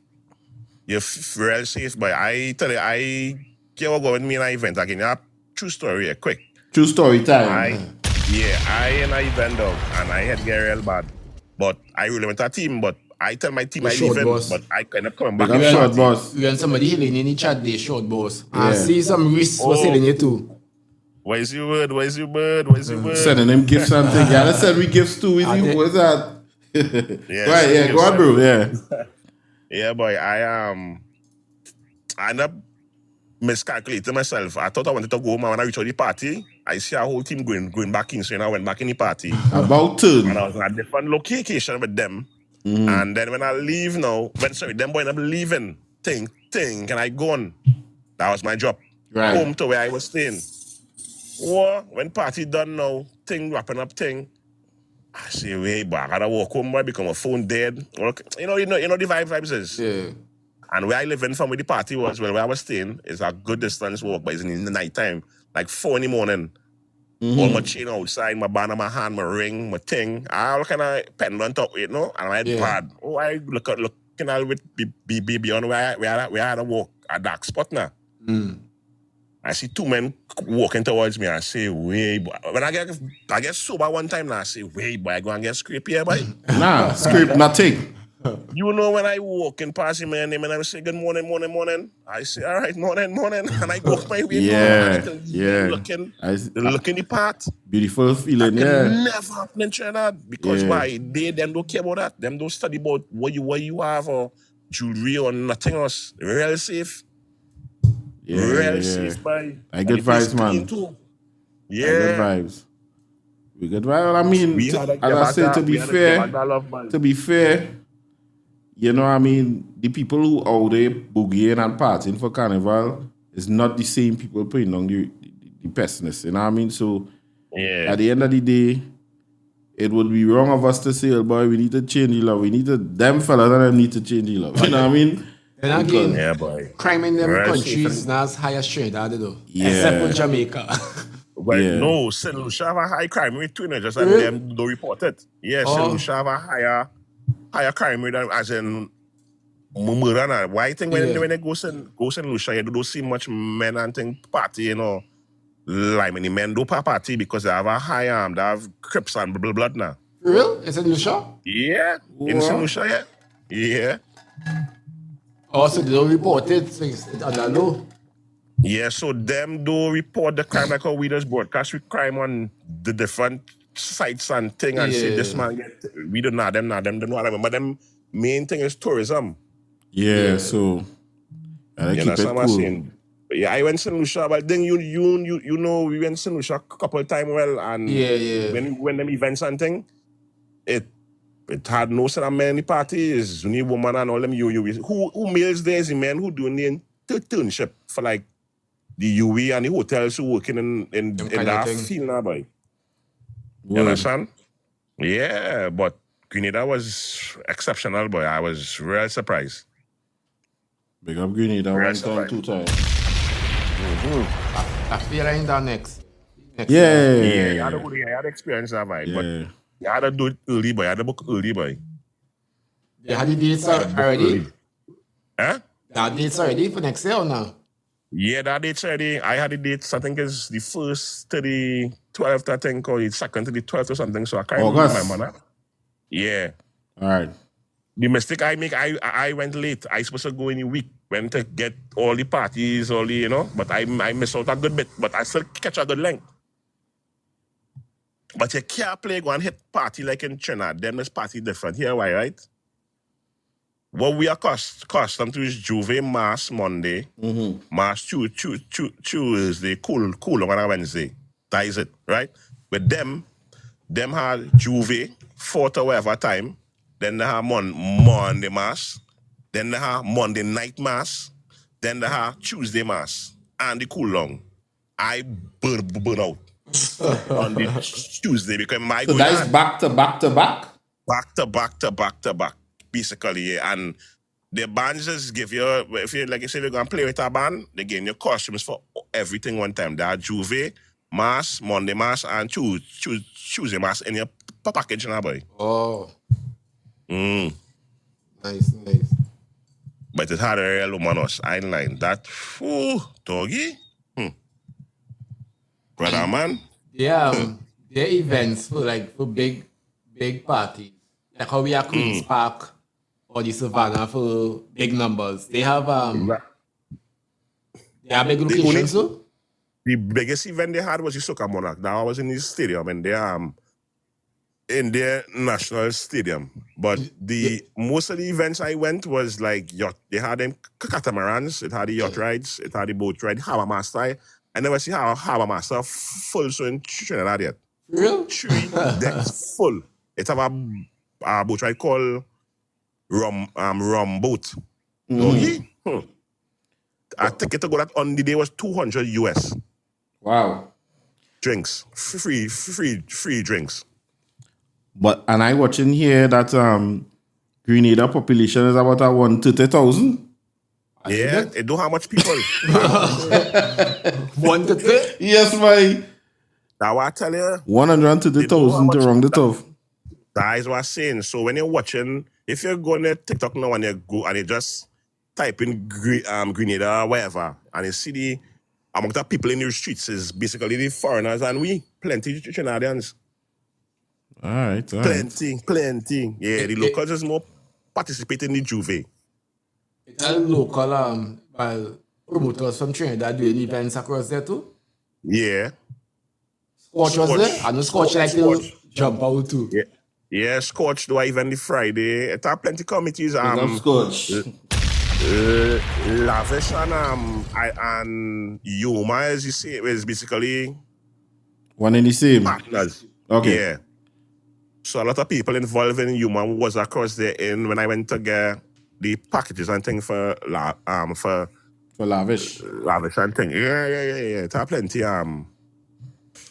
[SPEAKER 5] you're real safe, boy. I tell you, I can't go with me in an event again. Yeah, true story, yeah, quick.
[SPEAKER 1] True story time.
[SPEAKER 5] I in an event dog, and I had get real bad. But I really went to a team, but I tell my team I leave it, but I kind of come back.
[SPEAKER 1] Short boss.
[SPEAKER 2] When somebody hitting in the chat, they short boss. I see some risks was hitting you too.
[SPEAKER 5] Where's your word?
[SPEAKER 1] Sending them gifts and things. Yeah, let's send me gifts too with you. What's that? Right, go on, bro. Yeah.
[SPEAKER 5] Yeah, boy. I end up miscalculating myself. I thought I wanted to go home, and when I reached the party, I see a whole team going back in, so I went back in the party.
[SPEAKER 1] About turn.
[SPEAKER 5] And I was in a different location with them. And then when I leave now, them boy end up leaving, can I go on? That was my job.
[SPEAKER 1] Right.
[SPEAKER 5] Home to where I was staying. When party done now, wrapping up. I say, wait, but I gotta walk home, boy, become a phone dead. You know the vibes is.
[SPEAKER 2] Yeah.
[SPEAKER 5] And where I live in from where the party was, where I was staying, is a good distance walk, but it's in the night time, like 4 in the morning. All my chain outside, my band in my hand, my ring, my thing, all kind of pendant up, and I had bad. I looking at with baby on where I had to walk a dark spot now. I see 2 men walking towards me, and I say, wait, boy. When I get sober one time now, I say, wait, boy, I go and get scrape here, boy.
[SPEAKER 1] Nah, scrape nothing.
[SPEAKER 5] You know, when I walking past him and I say, good morning, I say, all right, morning, and I walk my way. Looking the part.
[SPEAKER 1] Beautiful feeling,
[SPEAKER 5] that can never happen in Trinidad, because why? Them don't care about that. Them don't study about what you have or jewelry or nothing else. Real safe. Real safe, boy.
[SPEAKER 1] I get vibes, man.
[SPEAKER 5] Too.
[SPEAKER 1] Yeah. I get vibes. We get vibes. I mean, as I say, to be fair, you know what I mean? The people who out there boogieing and partying for carnival is not the same people putting on the pestiness, you know what I mean? So, at the end of the day, it would be wrong of us to say, oh boy, we need to change the love. Them fellas and them need to change the love. You know what I mean?
[SPEAKER 2] And again,
[SPEAKER 5] boy.
[SPEAKER 2] Crime in them countries not as high as Trinidad, though.
[SPEAKER 1] Yeah.
[SPEAKER 2] Except for Jamaica.
[SPEAKER 5] But no, St. Lucia have a high crime rate too, just like them don't report it. Yeah, St. Lucia have a higher crime rate than, as in murder now. Why I think when they go St. Lucia, you don't see much men and thing party, like many men do party because they have a high they have Crips and blood now.
[SPEAKER 2] For real? In St. Lucia?
[SPEAKER 5] Yeah, in St. Lucia, yeah.
[SPEAKER 2] Oh, so they don't report it, so it's under low.
[SPEAKER 5] Yeah, so them do report the crime like how we just broadcast with crime on the different sites and thing and say this man we don't know them, don't know them. But them main thing is tourism.
[SPEAKER 1] Yeah. So I keep it cool.
[SPEAKER 5] Saying. But yeah, I went to St. Lucia, but then you know we went to St. Lucia a couple of times and when them events and thing, it had no sort of many parties, only woman and all them who males there is the men who doing the internship for like the UE and the hotels who working in that field now, boy. You understand? Yeah, but Grenada was exceptional, boy. I was real surprised.
[SPEAKER 1] Big up Grenada, one time, 2 times.
[SPEAKER 2] I feel like that next.
[SPEAKER 1] Yeah.
[SPEAKER 5] I had experience that, boy. But you had to do it early, boy. You had to book early, boy.
[SPEAKER 2] You had the dates already?
[SPEAKER 5] Huh?
[SPEAKER 2] That dates already for next year or now?
[SPEAKER 5] Yeah, that date's already. I had the dates, I think it's the 1st to the 12th, I think, or the 2nd to the 12th or something. So I can't remember my money. Yeah.
[SPEAKER 1] All right.
[SPEAKER 5] The mistake I make, I went late. I supposed to go in a week. Went to get all the parties, all the, you know, but I missed out a good bit. But I still catch a good length. But you can't play one hit party like in Trinidad. Then this party different. Here why, right? What we are accustomed to is Juve Mass Monday, Mass Tuesday, cool on a Wednesday. That is it, right? With them had Juve, 4 to whatever time. Then they have Monday Mass. Then they have Monday night Mass. Then they have Tuesday Mass. And the cool long. I burn out on the Tuesday because my
[SPEAKER 1] So that is back to back to back?
[SPEAKER 5] Back to back. Basically, yeah. And the bands just give you, if you like you say you're gonna play with a band, they give you costumes for everything one time. They are Juve, Mass, Monday Mass, and Tuesday Mass in your package now, boy.
[SPEAKER 2] Oh.
[SPEAKER 5] Mm.
[SPEAKER 2] Nice.
[SPEAKER 5] But it had a real luminous line. That doggy. Brother man.
[SPEAKER 2] Yeah, there are events for big parties. Like how we are Queen's Park or the Savannah for big numbers. They have big locations too.
[SPEAKER 5] The biggest event they had was the Soca Monarch. That was in the stadium in their national stadium. But most of the events I went was like yacht. They had them catamarans, it had the yacht rides, it had the boat ride, Harbour Master. I never see how Harbour Master full so in Trinidad yet.
[SPEAKER 2] Real?
[SPEAKER 5] 3 decks full. It have a boat ride called Rum Boat. A ticket to go that on the day was $200 US.
[SPEAKER 1] Wow.
[SPEAKER 5] Drinks. Free drinks.
[SPEAKER 1] And I watching here that Grenada population is about 130,000.
[SPEAKER 5] Yeah, it don't have much people.
[SPEAKER 2] 130?
[SPEAKER 1] Yes, my.
[SPEAKER 5] Now what I tell you,
[SPEAKER 1] 130,000 to round it off.
[SPEAKER 5] that is what I'm saying. So when you're watching, if you're going to TikTok now and you go and you just type in Grenada or whatever, and you see the amount of people in the streets is basically the foreigners and we plenty Trinidadians.
[SPEAKER 1] All right.
[SPEAKER 5] Plenty. Yeah, the locals is more participating in the Juve.
[SPEAKER 2] It's a local promoters from Trinidad doing events across there too.
[SPEAKER 5] Yeah.
[SPEAKER 2] Scotch was there? I know Scotch like to jump out too.
[SPEAKER 5] Yeah, Scotch do even the Friday. It have plenty committees.
[SPEAKER 1] Scotch.
[SPEAKER 5] Lavish and Yuma, as you say, is basically
[SPEAKER 1] One in the same.
[SPEAKER 5] partners.
[SPEAKER 1] Okay.
[SPEAKER 5] Yeah. So a lot of people involved in Yuma was across there when I went to get the packages and things for
[SPEAKER 1] lavish.
[SPEAKER 5] Lavish and thing. Yeah. It have plenty.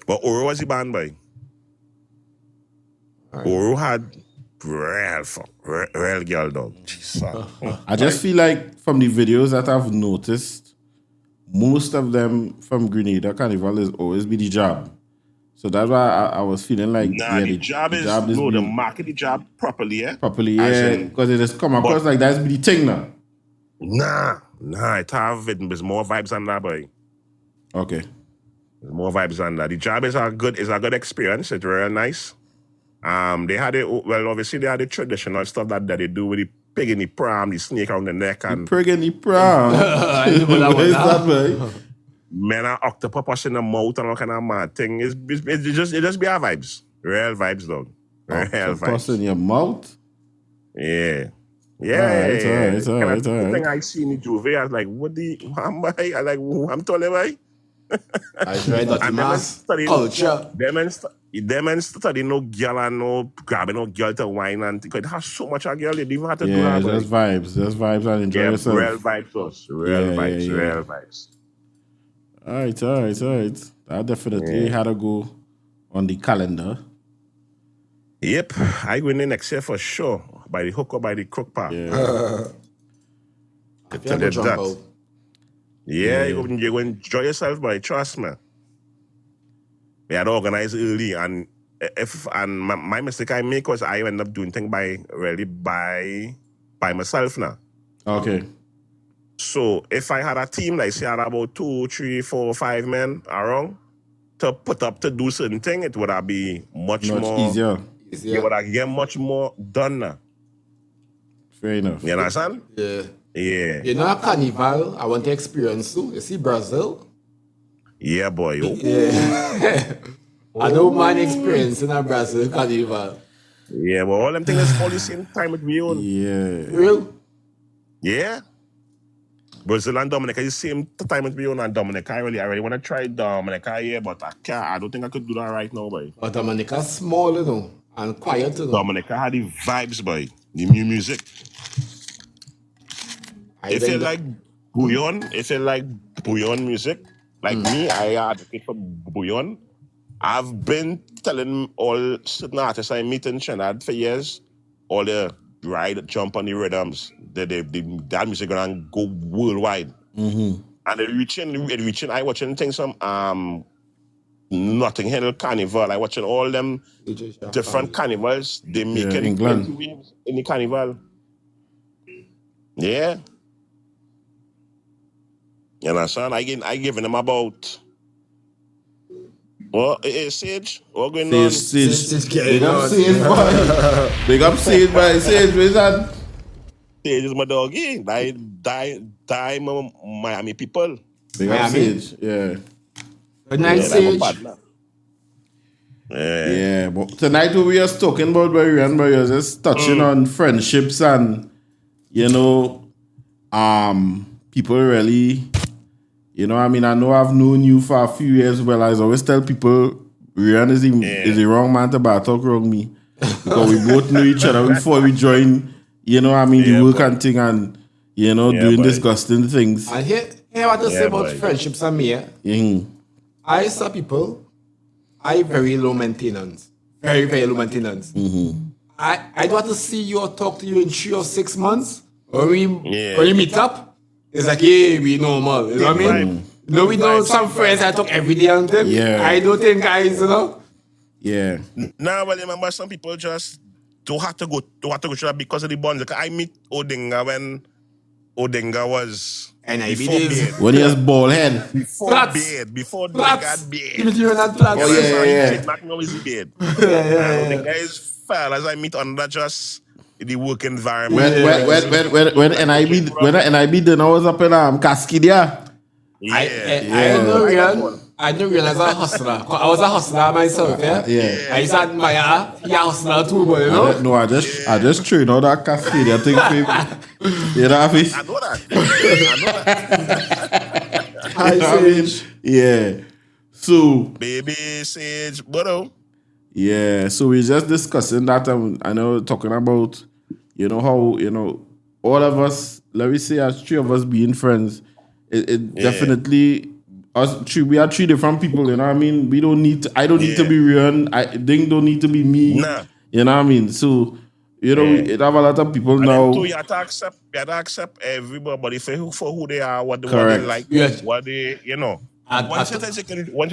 [SPEAKER 5] But Oro was the band boy. Right. Oro had real girl dog.
[SPEAKER 1] I just feel like from the videos that I've noticed, most of them from Grenada Carnival is always be the job. So that's why I was feeling like
[SPEAKER 5] the job is the market the job properly, yeah?
[SPEAKER 1] Properly, yeah. Because it just come across like that's the thing now.
[SPEAKER 5] Nah, there's more vibes than that, boy.
[SPEAKER 1] Okay.
[SPEAKER 5] There's more vibes than that. The job is a good experience. It's real nice. They had obviously they had the traditional stuff that they do with the pig in the pram, the snake around the neck, and
[SPEAKER 1] pig in the pram.
[SPEAKER 2] I know
[SPEAKER 1] What is that, boy?
[SPEAKER 5] Men are octopus in the mouth and all kind of mad thing. It just be our vibes. Real vibes, dog. Real
[SPEAKER 1] octopus
[SPEAKER 5] vibes.
[SPEAKER 1] in your mouth?
[SPEAKER 5] Yeah.
[SPEAKER 1] It's all right.
[SPEAKER 5] The thing I see in the Juve, I was like, I'm telling you,
[SPEAKER 2] I tried that mass culture.
[SPEAKER 5] Them and study no girl and no grabbing no girl to wine and because it has so much a girl they didn't have to do that.
[SPEAKER 1] Just vibes and enjoy yourself.
[SPEAKER 5] Real vibes, real vibes.
[SPEAKER 1] All right. I definitely had to go on the calendar.
[SPEAKER 5] Yep, I win in next year for sure. By the hook or by the crook part.
[SPEAKER 1] Yeah.
[SPEAKER 2] I feel like jump out.
[SPEAKER 5] Yeah, you're going to enjoy yourself, boy. Trust me. We had organized early, and my mistake I make was I end up doing things by myself now.
[SPEAKER 1] Okay.
[SPEAKER 5] So if I had a team, like say I had about 2, 3, 4, 5 men around to put up to do certain thing, it would have be much more
[SPEAKER 1] easier.
[SPEAKER 5] You would have get much more done now.
[SPEAKER 1] Fair enough.
[SPEAKER 5] You understand?
[SPEAKER 2] Yeah.
[SPEAKER 5] Yeah.
[SPEAKER 2] You know, a carnival, I want to experience too. You see Brazil?
[SPEAKER 5] Yeah, boy.
[SPEAKER 2] Yeah. I don't mind experiencing a Brazil carnival.
[SPEAKER 5] Yeah, but all them things is all the same time with REON.
[SPEAKER 1] Yeah.
[SPEAKER 2] Real?
[SPEAKER 5] Yeah. Brazil and Dominica is the same time with REON and Dominica. I really want to try Dominica, yeah, but I can't. I don't think I could do that right now, boy.
[SPEAKER 2] But Dominica's small, you know, and quiet, you know.
[SPEAKER 5] Dominica had the vibes, boy. The new music. If you like bouillon music, like me, I advocate for bouillon. I've been telling all certain artists I meet in Trinidad for years, all the ride, jump on the rhythms, that music gonna go worldwide. And it reaching, I watching things from Notting Hill Carnival, I watching all them different carnivals, they making
[SPEAKER 1] England.
[SPEAKER 5] waves in the carnival. Yeah. You understand? I giving them about. Well, Sage, what going on?
[SPEAKER 1] Sage. Big up Sage, boy. Big up Sage, boy. Sage, where's that?
[SPEAKER 5] Sage is my doggy. Die, Miami people.
[SPEAKER 1] Big up
[SPEAKER 2] Miami.
[SPEAKER 1] Sage, yeah.
[SPEAKER 2] Good night,
[SPEAKER 5] Yeah,
[SPEAKER 2] Sage.
[SPEAKER 1] Yeah, but tonight we were just talking about REON, but you're just touching on friendships and, you know, people really, you know, I mean, I know I've known you for a few years. Well, I always tell people REON is the wrong man to talk wrong me. Because we both knew each other before we joined, you know, I mean, the work and thing and, you know, doing disgusting things.
[SPEAKER 2] And here what to say about friendships and me. I saw people, I very low maintenance. Very, very low maintenance. I don't want to see you or talk to you in 3 or 6 months. When we meet up, it's like, hey, we normal. You know what I mean? You know, we know some friends I talk every day and them.
[SPEAKER 1] Yeah.
[SPEAKER 2] I don't think guys, you know.
[SPEAKER 1] Yeah.
[SPEAKER 5] Now, well, remember, some people just don't have to go through that because of the bonds. Like, I meet Odinga when Odinga was
[SPEAKER 2] NIB
[SPEAKER 5] before
[SPEAKER 2] days.
[SPEAKER 5] beard.
[SPEAKER 1] When he has bald head.
[SPEAKER 5] Before
[SPEAKER 2] Plats.
[SPEAKER 5] beard. Before they
[SPEAKER 2] Plats.
[SPEAKER 5] got beard.
[SPEAKER 2] Immaterial and plats.
[SPEAKER 1] Oh, yeah.
[SPEAKER 5] It's not always the beard. Odinga is foul as I meet under just the work environment.
[SPEAKER 1] When NIB dinner was up in Cascadia.
[SPEAKER 2] I didn't realize I was a hustler. I was a hustler myself, yeah?
[SPEAKER 1] Yeah.
[SPEAKER 2] I used to admire he a hustler too, but you know?
[SPEAKER 1] No, I just trained out that Cascadia thing, baby. You know what I mean?
[SPEAKER 5] I know that.
[SPEAKER 2] I say,
[SPEAKER 1] Yeah. So
[SPEAKER 5] Baby Sage, what
[SPEAKER 1] yeah, so we're just discussing that. I know talking about, you know, how, you know, all of us, let me say as 3 of us being friends, it definitely us 3, we are 3 different people, you know what I mean? We don't need to, I don't need to be REON, Ding don't need to be me.
[SPEAKER 5] Nah.
[SPEAKER 1] You know what I mean? So, you know, it have a lot of people now.
[SPEAKER 5] So you have to accept everybody for who they are, what they like,
[SPEAKER 2] Yes.
[SPEAKER 5] what they, you know. Once you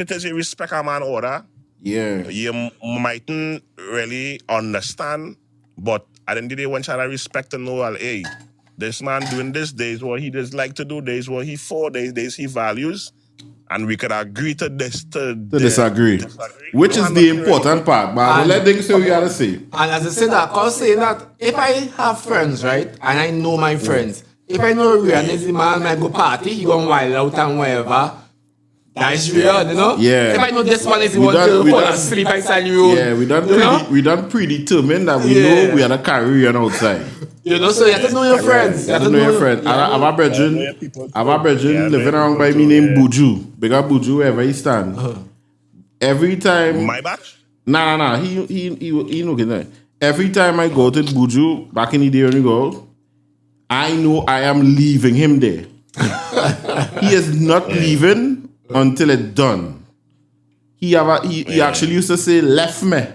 [SPEAKER 5] take respect a man order,
[SPEAKER 1] Yeah.
[SPEAKER 5] you mightn't really understand, but at the end of the day, once you have respect and know, well, hey, this man doing this, days what he does like to do, days what he for, days he values, and we could agree to
[SPEAKER 1] Disagree. Which is the important part, but let them say what you gotta say.
[SPEAKER 2] and as I said that, I was saying that if I have friends, right, and I know my friends, if I know REON is the man, I go party, he go wild out and whatever. That's REON, you know?
[SPEAKER 1] Yeah.
[SPEAKER 2] If I know this one is the one to fall asleep inside REON.
[SPEAKER 1] Yeah, we done predetermined that we know we are the carry REON outside.
[SPEAKER 2] You know, so you have to know your friends.
[SPEAKER 1] You have to know your friends. I have a brethren living around by me named Buju. Big up Buju wherever he stand. Every time.
[SPEAKER 5] My batch?
[SPEAKER 1] Nah. He no get that. Every time I go to Buju, back in the day when we go, I know I am leaving him there. He is not leaving until it's done. He actually used to say, left me.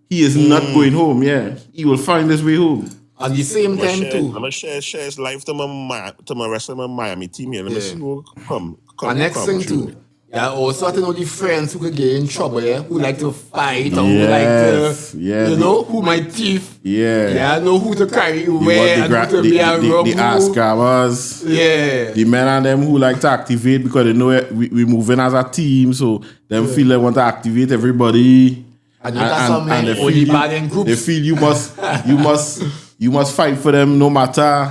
[SPEAKER 1] He is not going home, yeah. He will find his way home.
[SPEAKER 2] At the same time,
[SPEAKER 5] I'm
[SPEAKER 2] too.
[SPEAKER 5] gonna share his life to my rest of my Miami team here. Let me see who come.
[SPEAKER 2] And next thing, too. Yeah, also I to know the friends who could get in trouble, yeah, who like to fight or who like to, you know, who might thief. Yeah, know who to carry where and who to be a rob.
[SPEAKER 1] The ass grabbers.
[SPEAKER 2] Yeah.
[SPEAKER 1] The men and them who like to activate because they know we moving as a team, so them feel they want to activate everybody.
[SPEAKER 2] And you got some men only bad in groups.
[SPEAKER 1] They feel you must you must fight for them no matter.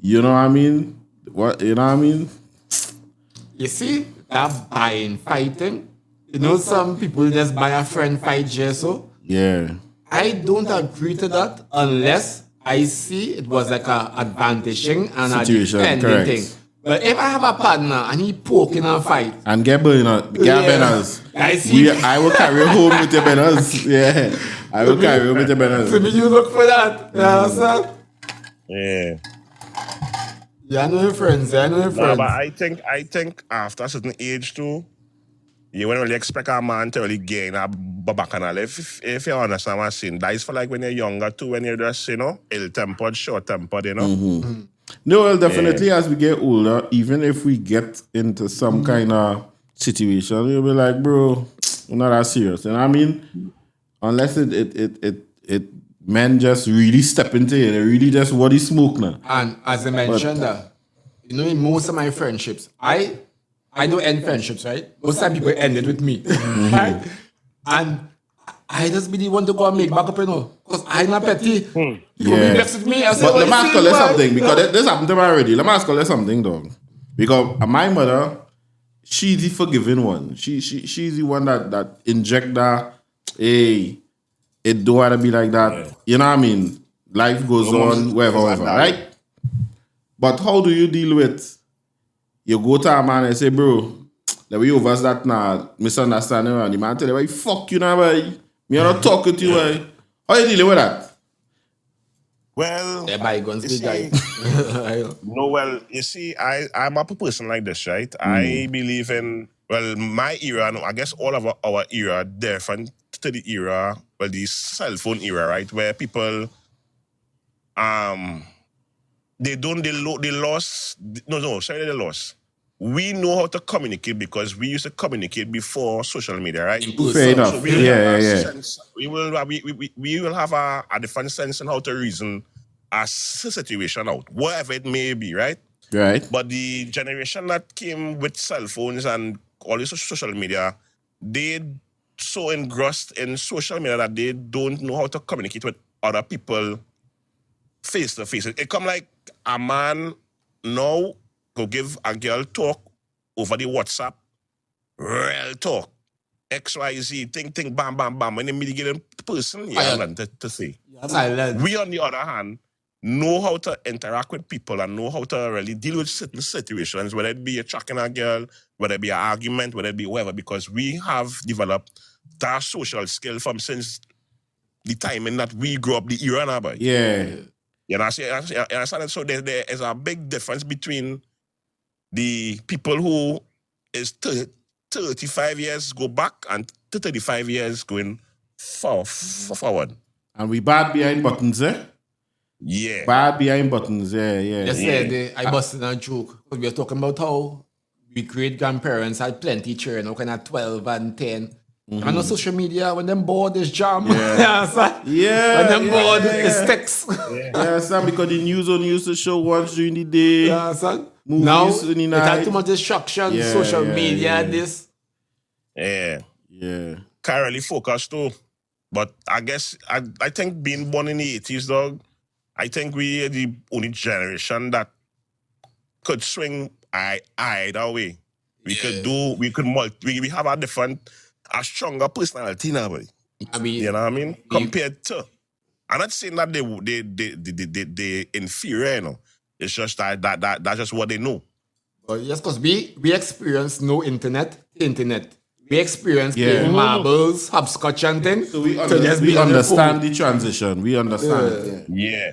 [SPEAKER 1] You know what I mean? What you know what I mean?
[SPEAKER 2] You see, that buying, fighting. You know, some people just buy a friend fight just so.
[SPEAKER 1] Yeah.
[SPEAKER 2] I don't agree to that unless I see it was like a advantaging and
[SPEAKER 1] Situation,
[SPEAKER 2] a defending
[SPEAKER 1] correct.
[SPEAKER 2] thing. But if I have a partner and he poking and fight,
[SPEAKER 1] And get banners.
[SPEAKER 2] I see.
[SPEAKER 1] I will carry home with the banners. Yeah. I will carry home with the banners.
[SPEAKER 2] to me, you look for that. You understand?
[SPEAKER 5] Yeah.
[SPEAKER 2] Yeah, I know your friends. I know your
[SPEAKER 5] Nah,
[SPEAKER 2] friends.
[SPEAKER 5] but I think after a certain age too, you wouldn't really expect a man to really gain a bacchanal. If you understand what I'm saying, that is for like when you're younger too, when you're just, ill-tempered, short-tempered,
[SPEAKER 1] No, well, definitely as we get older, even if we get into some kind of situation, you'll be like, bro, we're not that serious. You know what I mean? Unless it men just really step into it, they really just what he smoke now.
[SPEAKER 2] And as I mentioned, in most of my friendships, I don't end friendships, right? Most time people end it with me, right? And I just really want to go and make back up, because I'm not petty. You be vexed with me. I say,
[SPEAKER 1] But let me
[SPEAKER 2] "What
[SPEAKER 1] ask
[SPEAKER 2] you
[SPEAKER 1] you
[SPEAKER 2] say, man?"
[SPEAKER 1] something, because this happened to me already. Let me ask you something, dog. Because my mother, she's the forgiving one. She's the one that inject that, hey, it don't have to be like that.
[SPEAKER 5] Yeah.
[SPEAKER 1] You know what I mean? Life goes on, whatever, right? But how do you deal with, you go to a man and say, bro, let me over that now, misunderstanding, and the man tell you, fuck you now, boy. Me not talking to you, boy. How you dealing with that?
[SPEAKER 5] Well,
[SPEAKER 2] Yeah, bygones
[SPEAKER 5] you
[SPEAKER 2] be
[SPEAKER 5] see,
[SPEAKER 2] guy.
[SPEAKER 5] no, well, you see, I'm a person like this, right? I believe in, my era, and I guess all of our era, different to the era, the cell phone era, right? Where people, they lost. They lost. We know how to communicate because we used to communicate before social media, right?
[SPEAKER 1] Fair enough.
[SPEAKER 5] So we will have a
[SPEAKER 1] Yeah.
[SPEAKER 5] sense. We will have a different sense on how to reason a situation out, whatever it may be, right?
[SPEAKER 1] Right.
[SPEAKER 5] But the generation that came with cell phones and all this social media, they so engrossed in social media that they don't know how to communicate with other people face to face. It come like a man now go give a girl talk over the WhatsApp, real talk, XYZ, ting, bam, bam, bam. When they meet the person, you have nothing to say.
[SPEAKER 2] Silent.
[SPEAKER 5] We, on the other hand, know how to interact with people and know how to really deal with certain situations, whether it be a tracking a girl, whether it be an argument, whether it be whatever, because we have developed that social skill from since the time in that we grew up, the era now, boy.
[SPEAKER 1] Yeah.
[SPEAKER 5] You know, I started, so there is a big difference between the people who is 35 years go back and 35 years going forward.
[SPEAKER 1] And we bad behind buttons, eh?
[SPEAKER 5] Yeah.
[SPEAKER 1] Bad behind buttons, yeah.
[SPEAKER 2] Yesterday, I busted a joke because we were talking about how we great grandparents had plenty children, kind of 12 and 10. And on social media, when them bored is jam.
[SPEAKER 1] Yeah.
[SPEAKER 2] When them bored is text.
[SPEAKER 1] Yeah, son, because the news only used to show once during the day.
[SPEAKER 2] Yeah, son.
[SPEAKER 1] Movies
[SPEAKER 2] Now,
[SPEAKER 1] in the
[SPEAKER 2] it
[SPEAKER 1] night.
[SPEAKER 2] had too much distraction,
[SPEAKER 1] Yeah,
[SPEAKER 2] social
[SPEAKER 1] yeah,
[SPEAKER 2] media,
[SPEAKER 1] yeah.
[SPEAKER 2] this.
[SPEAKER 5] Yeah.
[SPEAKER 1] Yeah.
[SPEAKER 5] Can't really focus too. But I guess, I think being born in the 80s, dog, I think we are the only generation that could swing either way. We have a stronger personality now, boy.
[SPEAKER 2] I mean,
[SPEAKER 5] You know what I mean? Compared to, I'm not saying that they inferior, you know. It's just that's just what they know.
[SPEAKER 2] but yes, because we experienced no internet. We experienced
[SPEAKER 1] Yeah.
[SPEAKER 2] playing marbles, hopscotch and things.
[SPEAKER 1] So we
[SPEAKER 2] just be on the
[SPEAKER 1] understand
[SPEAKER 2] phone.
[SPEAKER 1] the transition. We understand.
[SPEAKER 5] Yeah.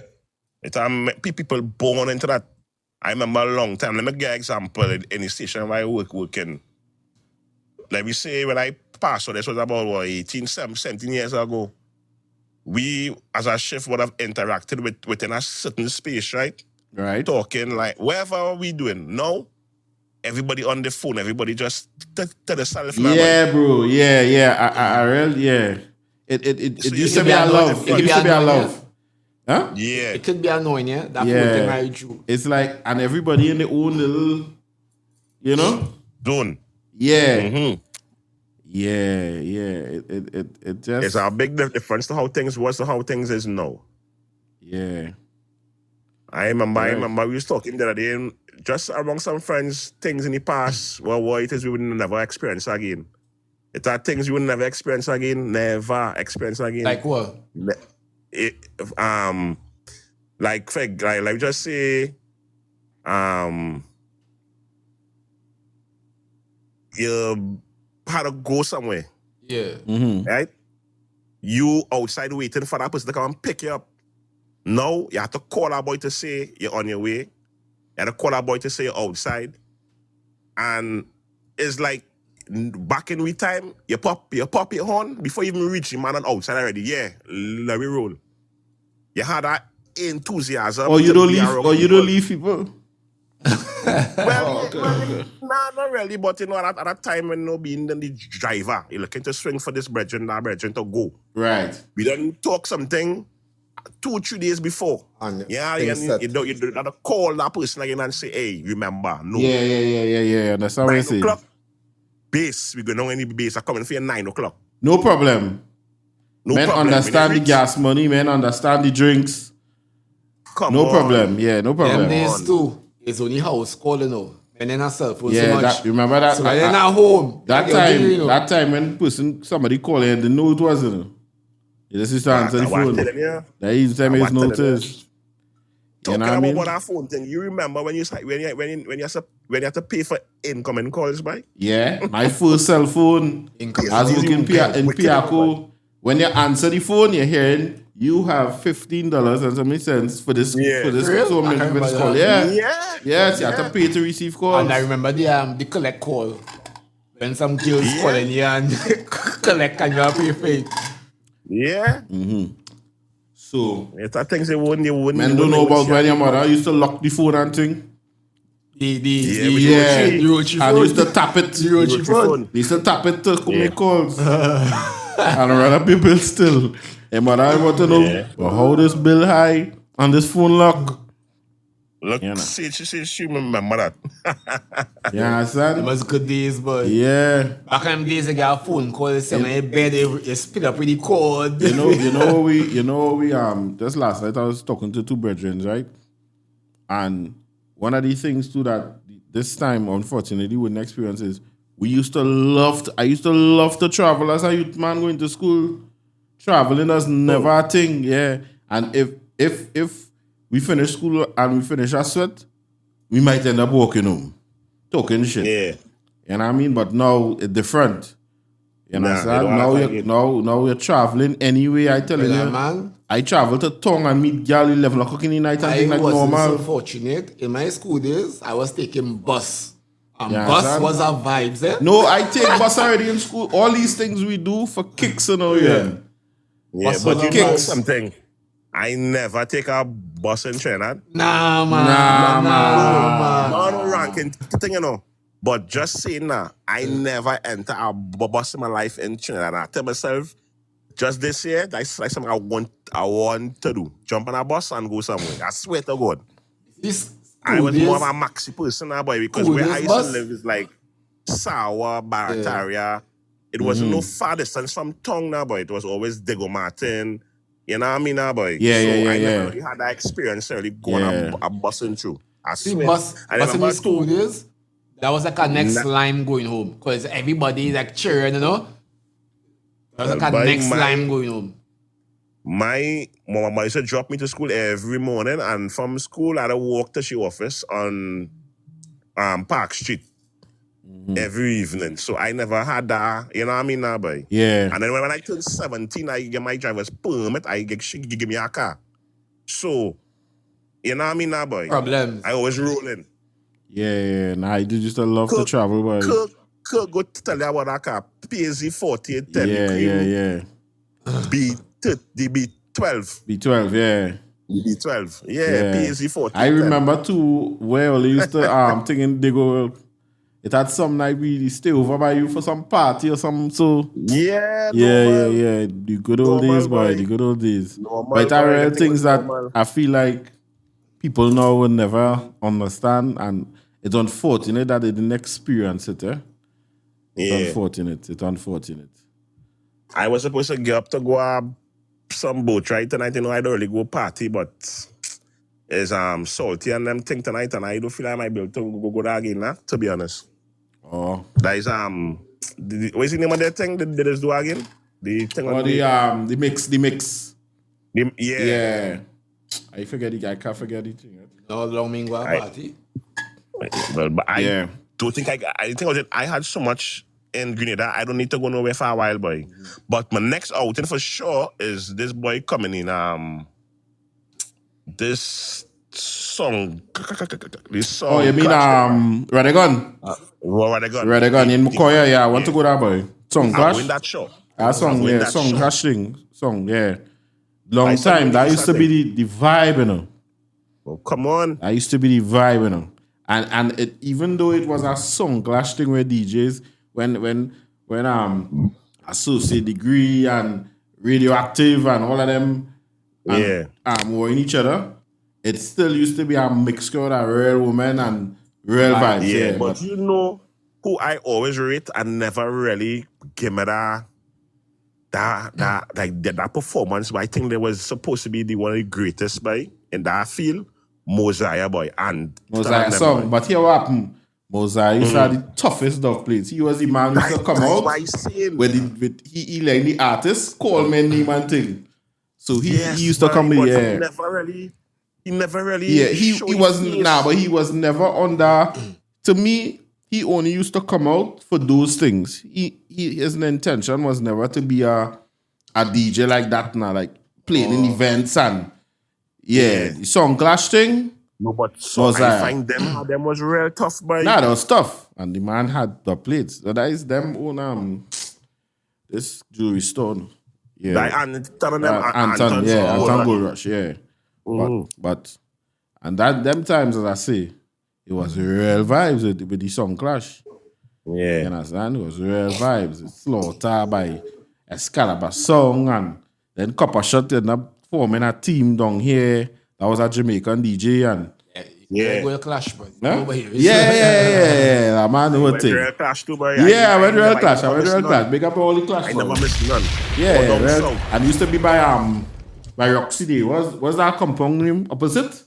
[SPEAKER 5] It's people born into that. I remember a long time. Let me give an example in the station where I working. Let me say when I passed, so this was about 17 years ago. We, as a shift, would have interacted within a certain space, right?
[SPEAKER 1] Right.
[SPEAKER 5] Talking like, whatever we doing now, everybody on the phone, everybody just to the self now.
[SPEAKER 1] Yeah, bro. Yeah. I really, yeah. It
[SPEAKER 5] So
[SPEAKER 1] used
[SPEAKER 5] you
[SPEAKER 1] to be a love.
[SPEAKER 2] it
[SPEAKER 1] It used to be a
[SPEAKER 2] annoying,
[SPEAKER 1] love. Huh?
[SPEAKER 5] Yeah.
[SPEAKER 2] It could be annoying, yeah? That
[SPEAKER 1] Yeah.
[SPEAKER 2] whole thing I drew.
[SPEAKER 1] It's like, and everybody in their own little, you know?
[SPEAKER 5] Zone.
[SPEAKER 1] Yeah.
[SPEAKER 5] Mm-hmm.
[SPEAKER 1] Yeah. It just.
[SPEAKER 5] It's a big difference to how things was to how things is now.
[SPEAKER 1] Yeah.
[SPEAKER 5] I remember we was talking the other day, and just among some friends, things in the past, what it is we would never experience again. It are things we would never experience again, never experience again.
[SPEAKER 2] Like what?
[SPEAKER 5] It, like just say, you had to go somewhere,
[SPEAKER 2] Yeah.
[SPEAKER 5] right? You outside waiting for that person to come and pick you up. Now, you have to call our boy to say you're on your way. You have to call our boy to say you're outside. And it's like, back in we time, you pop your horn before you even reach the man on outside already. Yeah, let me roll. You had that enthusiasm.
[SPEAKER 1] Or you
[SPEAKER 5] to
[SPEAKER 1] don't
[SPEAKER 5] be
[SPEAKER 1] leave,
[SPEAKER 5] around
[SPEAKER 1] or you
[SPEAKER 5] people.
[SPEAKER 1] don't leave people.
[SPEAKER 5] Well, nah, not really, but you know, at that time when no being the driver, you're looking to swing for this brethren, that brethren to go.
[SPEAKER 1] Right.
[SPEAKER 5] We done talk something 2-3 days before.
[SPEAKER 2] And
[SPEAKER 5] Yeah,
[SPEAKER 2] things
[SPEAKER 5] you
[SPEAKER 2] set.
[SPEAKER 5] don't have to call that person again and say, hey, remember, no.
[SPEAKER 1] Yeah. That's how I
[SPEAKER 5] 9
[SPEAKER 1] say.
[SPEAKER 5] o'clock, base. We're going to know any base are coming for you 9 o'clock.
[SPEAKER 1] No problem.
[SPEAKER 5] No
[SPEAKER 1] Men
[SPEAKER 5] problem.
[SPEAKER 1] understand
[SPEAKER 5] When
[SPEAKER 1] the
[SPEAKER 5] you reach,
[SPEAKER 1] gas money, men understand the drinks.
[SPEAKER 5] come
[SPEAKER 1] No
[SPEAKER 5] on.
[SPEAKER 1] problem. Yeah, no
[SPEAKER 2] Them
[SPEAKER 1] problem.
[SPEAKER 2] days too. It's only house calling now. And then a cell phone so
[SPEAKER 1] Yeah,
[SPEAKER 2] much.
[SPEAKER 1] that, remember that?
[SPEAKER 2] So when they're not home.
[SPEAKER 1] That
[SPEAKER 2] you're
[SPEAKER 1] time,
[SPEAKER 2] dealing, you know.
[SPEAKER 1] that time when somebody called and they know it wasn't. You just used to answer the
[SPEAKER 5] What I'm
[SPEAKER 1] phone.
[SPEAKER 5] telling you.
[SPEAKER 1] That each time
[SPEAKER 5] What
[SPEAKER 1] is
[SPEAKER 5] I'm telling
[SPEAKER 1] noticed. You
[SPEAKER 5] Talking
[SPEAKER 1] know what I mean?
[SPEAKER 5] about that phone thing, you remember when you have to pay for incoming calls, by?
[SPEAKER 1] Yeah, my first cell phone.
[SPEAKER 2] Income.
[SPEAKER 1] I was
[SPEAKER 5] Yes,
[SPEAKER 1] working
[SPEAKER 5] you
[SPEAKER 1] in
[SPEAKER 5] wicked
[SPEAKER 1] Piaco. When you answer the phone, you're hearing you have $15 and some cents for this
[SPEAKER 5] Yeah.
[SPEAKER 1] for this
[SPEAKER 2] Real?
[SPEAKER 1] so
[SPEAKER 2] I
[SPEAKER 1] many
[SPEAKER 2] can't
[SPEAKER 1] for this
[SPEAKER 2] remember
[SPEAKER 1] call.
[SPEAKER 2] that.
[SPEAKER 1] Yeah.
[SPEAKER 5] Yeah.
[SPEAKER 1] Yes, you have to pay to receive calls.
[SPEAKER 2] And I remember the collect call. When some girls
[SPEAKER 5] Yeah.
[SPEAKER 2] calling you and collect and you have to pay for it.
[SPEAKER 5] Yeah.
[SPEAKER 1] So
[SPEAKER 5] It's that things they wouldn't.
[SPEAKER 1] men don't know about when your mother used to lock the phone and thing.
[SPEAKER 2] The Rochi
[SPEAKER 1] And
[SPEAKER 2] phone.
[SPEAKER 1] used to tap it.
[SPEAKER 2] The Rochi phone.
[SPEAKER 1] They used to tap it to make calls. And rather people still. And mother I want to know well, how this bill high and this phone lock.
[SPEAKER 5] Look,
[SPEAKER 1] Yeah, nah.
[SPEAKER 5] she remember that.
[SPEAKER 1] You understand?
[SPEAKER 2] It was good days, but
[SPEAKER 1] Yeah.
[SPEAKER 2] back in them days, I got a phone call. They say, my bed, you spit up with the cord.
[SPEAKER 1] You know we just last night I was talking to two brethren, right? And one of the things too that this time unfortunately wouldn't experience is I used to love to travel as a youth man going to school. Traveling was never a thing, yeah. And if we finish school and we finish our sweat, we might end up walking home. Talking shit.
[SPEAKER 5] Yeah.
[SPEAKER 1] You know what I mean? But now it's different. You
[SPEAKER 5] Nah,
[SPEAKER 1] understand?
[SPEAKER 5] it don't
[SPEAKER 1] Now
[SPEAKER 5] happen
[SPEAKER 1] you're now you're traveling anyway. I tell you,
[SPEAKER 2] Man,
[SPEAKER 1] I travel to Tong and meet girl 11 o'clock in the night and
[SPEAKER 2] I
[SPEAKER 1] things like
[SPEAKER 2] wasn't
[SPEAKER 1] normal.
[SPEAKER 2] so fortunate. In my school days, I was taking bus. And
[SPEAKER 1] Yeah,
[SPEAKER 2] bus
[SPEAKER 1] son.
[SPEAKER 2] was a vibes, eh?
[SPEAKER 1] No, I take bus already in school. All these things we do for kicks and all, yeah.
[SPEAKER 5] Yeah,
[SPEAKER 2] Bus
[SPEAKER 5] but
[SPEAKER 2] was
[SPEAKER 5] you
[SPEAKER 2] a
[SPEAKER 5] know
[SPEAKER 2] bus.
[SPEAKER 5] something. I never take a bus in Trinidad.
[SPEAKER 2] Nah, man.
[SPEAKER 5] No ranking thing, you know. But just saying that, I never enter a bus in my life in Trinidad. I tell myself, just this year, that's like something I want to do. Jump on a bus and go somewhere. I swear to God.
[SPEAKER 2] This
[SPEAKER 5] I was
[SPEAKER 2] days,
[SPEAKER 5] more of a maxi person now, boy, because
[SPEAKER 2] Cool
[SPEAKER 5] where
[SPEAKER 2] days
[SPEAKER 5] I used
[SPEAKER 2] bus?
[SPEAKER 5] to live is like Sawa, Barataria. It wasn't no far distance from Tong now, boy. It was always Diego Martin. You know what I mean now, boy?
[SPEAKER 1] Yeah,
[SPEAKER 5] so
[SPEAKER 1] yeah,
[SPEAKER 5] I
[SPEAKER 1] yeah.
[SPEAKER 5] never really had that experience really going
[SPEAKER 1] Yeah.
[SPEAKER 5] a busing through. I
[SPEAKER 2] See,
[SPEAKER 5] swear.
[SPEAKER 2] bus
[SPEAKER 5] I
[SPEAKER 2] in
[SPEAKER 5] remember
[SPEAKER 2] the school
[SPEAKER 5] too.
[SPEAKER 2] days, that was like a next line going home. Because everybody is like cheering, you know? That was like a
[SPEAKER 5] But
[SPEAKER 2] next
[SPEAKER 5] my-
[SPEAKER 2] line going home.
[SPEAKER 5] My mama used to drop me to school every morning, and from school I had to walk to she office on Park Street every evening. So I never had that, you know what I mean now, boy?
[SPEAKER 1] Yeah.
[SPEAKER 5] And then when I turned 17, I get my driver's permit, she give me a car. So, you know what I mean now, boy?
[SPEAKER 2] Problems.
[SPEAKER 5] I always rolling.
[SPEAKER 1] Yeah. Nah, I just love to travel, boy.
[SPEAKER 5] Could go tell you about that car. PZ 4810.
[SPEAKER 1] Yeah.
[SPEAKER 5] B12.
[SPEAKER 1] B12, yeah.
[SPEAKER 5] B12. Yeah, PZ 4810.
[SPEAKER 1] I remember too where we used to thinking they go. It had some night we stay over by you for some party or something. So
[SPEAKER 5] Yeah,
[SPEAKER 1] yeah.
[SPEAKER 5] normal.
[SPEAKER 1] The good old
[SPEAKER 5] Normal,
[SPEAKER 1] days, boy.
[SPEAKER 5] boy.
[SPEAKER 1] The good old days.
[SPEAKER 5] Normal,
[SPEAKER 1] But there
[SPEAKER 5] boy.
[SPEAKER 1] are
[SPEAKER 5] Everything
[SPEAKER 1] things
[SPEAKER 5] was
[SPEAKER 1] that
[SPEAKER 5] normal.
[SPEAKER 1] I feel like people now will never understand, and it's unfortunate that they didn't experience it. It's
[SPEAKER 5] Yeah.
[SPEAKER 1] unfortunate. It's unfortunate.
[SPEAKER 5] I was supposed to get up to go some boat right tonight. You know, I don't really go party, but it's salty and them thing tonight, and I don't feel I might be able to go there again, nah, to be honest.
[SPEAKER 1] Oh.
[SPEAKER 5] That is what's the name of that thing that they just do again? The thing
[SPEAKER 1] Or
[SPEAKER 5] on
[SPEAKER 1] the mix.
[SPEAKER 5] yeah.
[SPEAKER 1] I can't forget it.
[SPEAKER 2] No long mingwa party.
[SPEAKER 5] Well, but I don't think I had so much in Grenada. I don't need to go nowhere for a while, boy. But my next outing for sure is this boy coming in. This song.
[SPEAKER 1] Oh, you mean Radagon? Radagon in Mukoya, yeah. I want to go there, boy. Song
[SPEAKER 5] I'm
[SPEAKER 1] clash.
[SPEAKER 5] going that show.
[SPEAKER 1] Song clashing. Song, yeah. Long time. That used to be the vibe, you know.
[SPEAKER 5] Oh, come on.
[SPEAKER 1] That used to be the vibe, you know. And it, even though it was a song clash thing with DJs, when Associate Degree and Radioactive and all of them were in each other, it still used to be a mixture of real women and real vibes.
[SPEAKER 5] Yeah, but you know who I always rate and never really give me that performance, but I think they was supposed to be the one of the greatest by in that field, Mosiah boy. And
[SPEAKER 1] Mosiah song, but here what happened? Mosiah used to have the toughest dog plates. He was the man who used to come out with he like the artist, call me name and thing. So he used to come with
[SPEAKER 5] He never really
[SPEAKER 1] he wasn't but he was never under. To me, he only used to come out for those things. His intention was never to be a DJ like that now, like playing in events and the song clash thing.
[SPEAKER 5] No, but I find them was real tough, boy.
[SPEAKER 1] Nah, that was tough. And the man had the plates. So that is them own this jewelry store. Yeah.
[SPEAKER 5] Like
[SPEAKER 1] Anton Gold Rush, yeah. But and that them times, as I say, it was real vibes with the song clash.
[SPEAKER 5] Yeah.
[SPEAKER 1] You understand? It was real vibes. It's Slaughter by Excalibur song, and then Copper Shot ended up forming a team down here. That was a Jamaican DJ and
[SPEAKER 2] Going to clash, but
[SPEAKER 1] that man who thing.
[SPEAKER 5] Real clash too, boy.
[SPEAKER 1] I went real clash. Big up all the clash.
[SPEAKER 5] I never missed none.
[SPEAKER 1] And used to be by Roxy Day. Was that compound name opposite?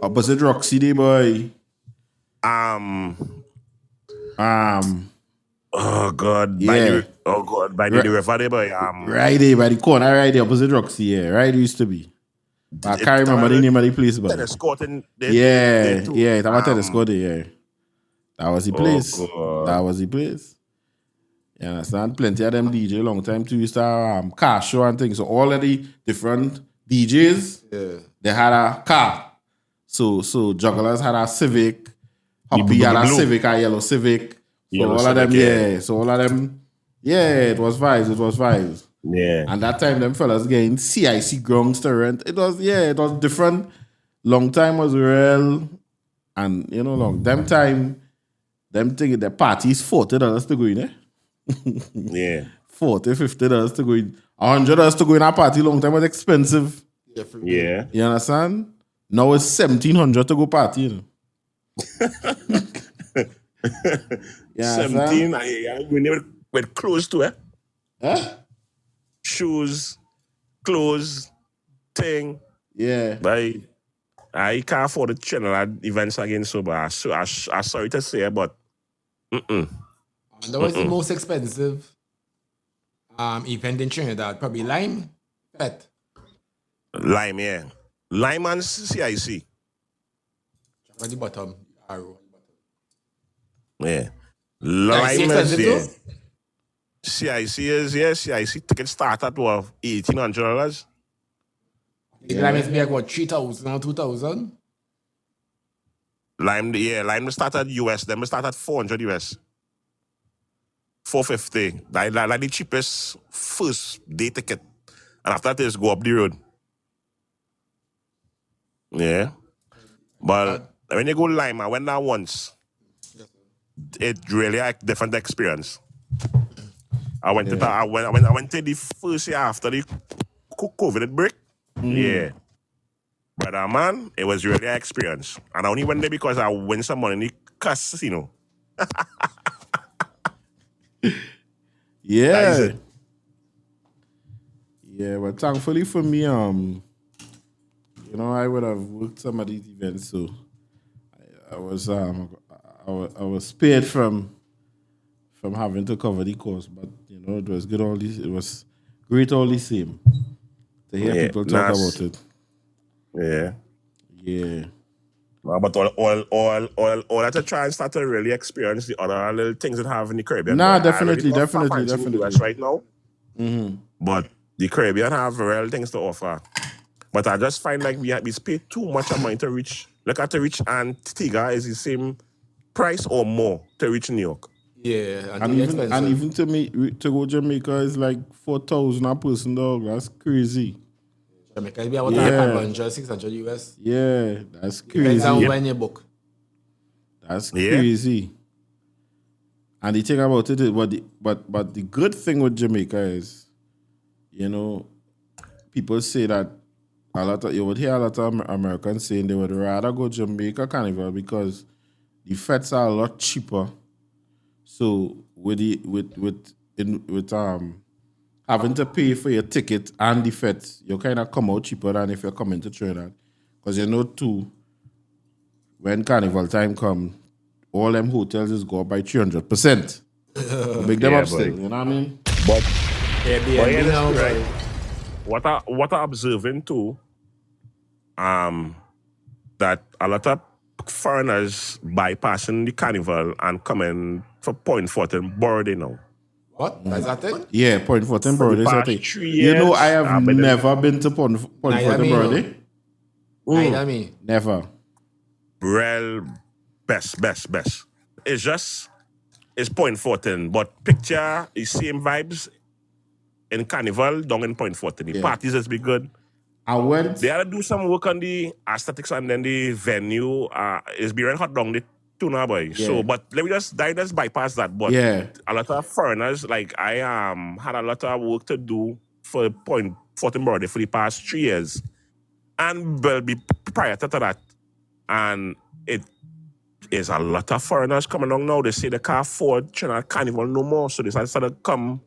[SPEAKER 1] Opposite Roxy Day, boy.
[SPEAKER 5] Oh God. By the river there, boy.
[SPEAKER 1] Right there, by the corner, right there, opposite Roxy, yeah. Right there used to be. I can't remember the name of the place, but
[SPEAKER 5] tennis court in
[SPEAKER 1] that was tennis court there, yeah. That was the place. That was the place. You understand? Plenty of them DJ long time too used to have car show and things. So all of the different DJs, they had a car. So Jugglers had a Civic, Hoppy had a Civic, a yellow Civic. So all of them, it was vibes.
[SPEAKER 5] Yeah.
[SPEAKER 1] And that time them fellas getting CIC grounds to rent. It was different. Long time was real. And them time, them thing the parties $40 to go in,
[SPEAKER 5] Yeah.
[SPEAKER 1] $40-$50 to go in. $100 to go in a party long time was expensive.
[SPEAKER 5] Yeah.
[SPEAKER 1] You understand? Now it's $1,700 to go party, you know.
[SPEAKER 5] 17, we never went close to it.
[SPEAKER 1] Huh?
[SPEAKER 5] Shoes, clothes, thing.
[SPEAKER 1] Yeah.
[SPEAKER 5] But I can't afford the channel events again, so but I'm sorry to say, but
[SPEAKER 2] that was the most expensive event in Trinidad. Probably Lime. Bet.
[SPEAKER 5] Lime, yeah. Lime and CIC.
[SPEAKER 2] At the bottom. Arrow.
[SPEAKER 5] Yeah. Lime is,
[SPEAKER 2] yeah.
[SPEAKER 5] CIC is, CIC tickets start at what, $1,800?
[SPEAKER 2] Lime is like what, 3,000 or 2,000?
[SPEAKER 5] Lime started US, then we started 400 US. 450. Like the cheapest first day ticket. And after that is go up the road. Yeah. But when you go Lime, I went there once. It really a different experience. I went to the first year after the COVID break. Yeah. But man, it was really an experience. And I only went there because I win some money in the casino.
[SPEAKER 1] Yeah. Yeah, but thankfully for me, I would have worked some of these events, so I was I was spared from having to cover the course. But it was good. It was great all the same to hear people talk about it.
[SPEAKER 5] Yeah.
[SPEAKER 1] Yeah.
[SPEAKER 5] No, but all that to try and start to really experience the other little things that have in the Caribbean.
[SPEAKER 1] Nah,
[SPEAKER 5] But I really
[SPEAKER 1] definitely.
[SPEAKER 5] not fancy the US right now. But the Caribbean have real things to offer. But I just find like we pay too much money to reach. Look at to reach Antigua is the same price or more to reach New York.
[SPEAKER 2] Yeah,
[SPEAKER 1] And even to go Jamaica is like 4,000 a person, dog. That's crazy.
[SPEAKER 2] Jamaica be about 500, 600 US.
[SPEAKER 1] Yeah, that's
[SPEAKER 2] Depends
[SPEAKER 1] crazy.
[SPEAKER 2] on when you book.
[SPEAKER 1] That's crazy. And the thing about it is, but the good thing with Jamaica is, people say that you would hear a lot of Americans saying they would rather go Jamaica Carnival because the fets are a lot cheaper. So with having to pay for your ticket and the fets, you kind of come out cheaper than if you're coming to Trinidad. Because too, when carnival time come, all them hotels is go up by 300%. Big them up still, you know what I mean?
[SPEAKER 5] But
[SPEAKER 2] Airbnb now,
[SPEAKER 5] right. What I observing too, that a lot of foreigners bypassing the carnival and coming for Point Fortin Border now.
[SPEAKER 2] What? Is that it?
[SPEAKER 1] Yeah, Point Fortin Border is a thing.
[SPEAKER 5] 3 years,
[SPEAKER 1] I have never been to Point Fortin Border.
[SPEAKER 2] Neither me.
[SPEAKER 1] Never.
[SPEAKER 5] Real best. It's Point Fortin, but picture the same vibes in carnival down in Point Fortin. The parties has been good.
[SPEAKER 1] I went.
[SPEAKER 5] They had to do some work on the aesthetics and then the venue. It's been hot down the tuna boy.
[SPEAKER 1] Yeah.
[SPEAKER 5] So, but let me just bypass that. But a lot of foreigners, like I had a lot of work to do for Point Fortin Border for the past 3 years, and will be prior to that. And it is a lot of foreigners coming along now. They say they can't afford Trinidad Carnival no more, so they started to come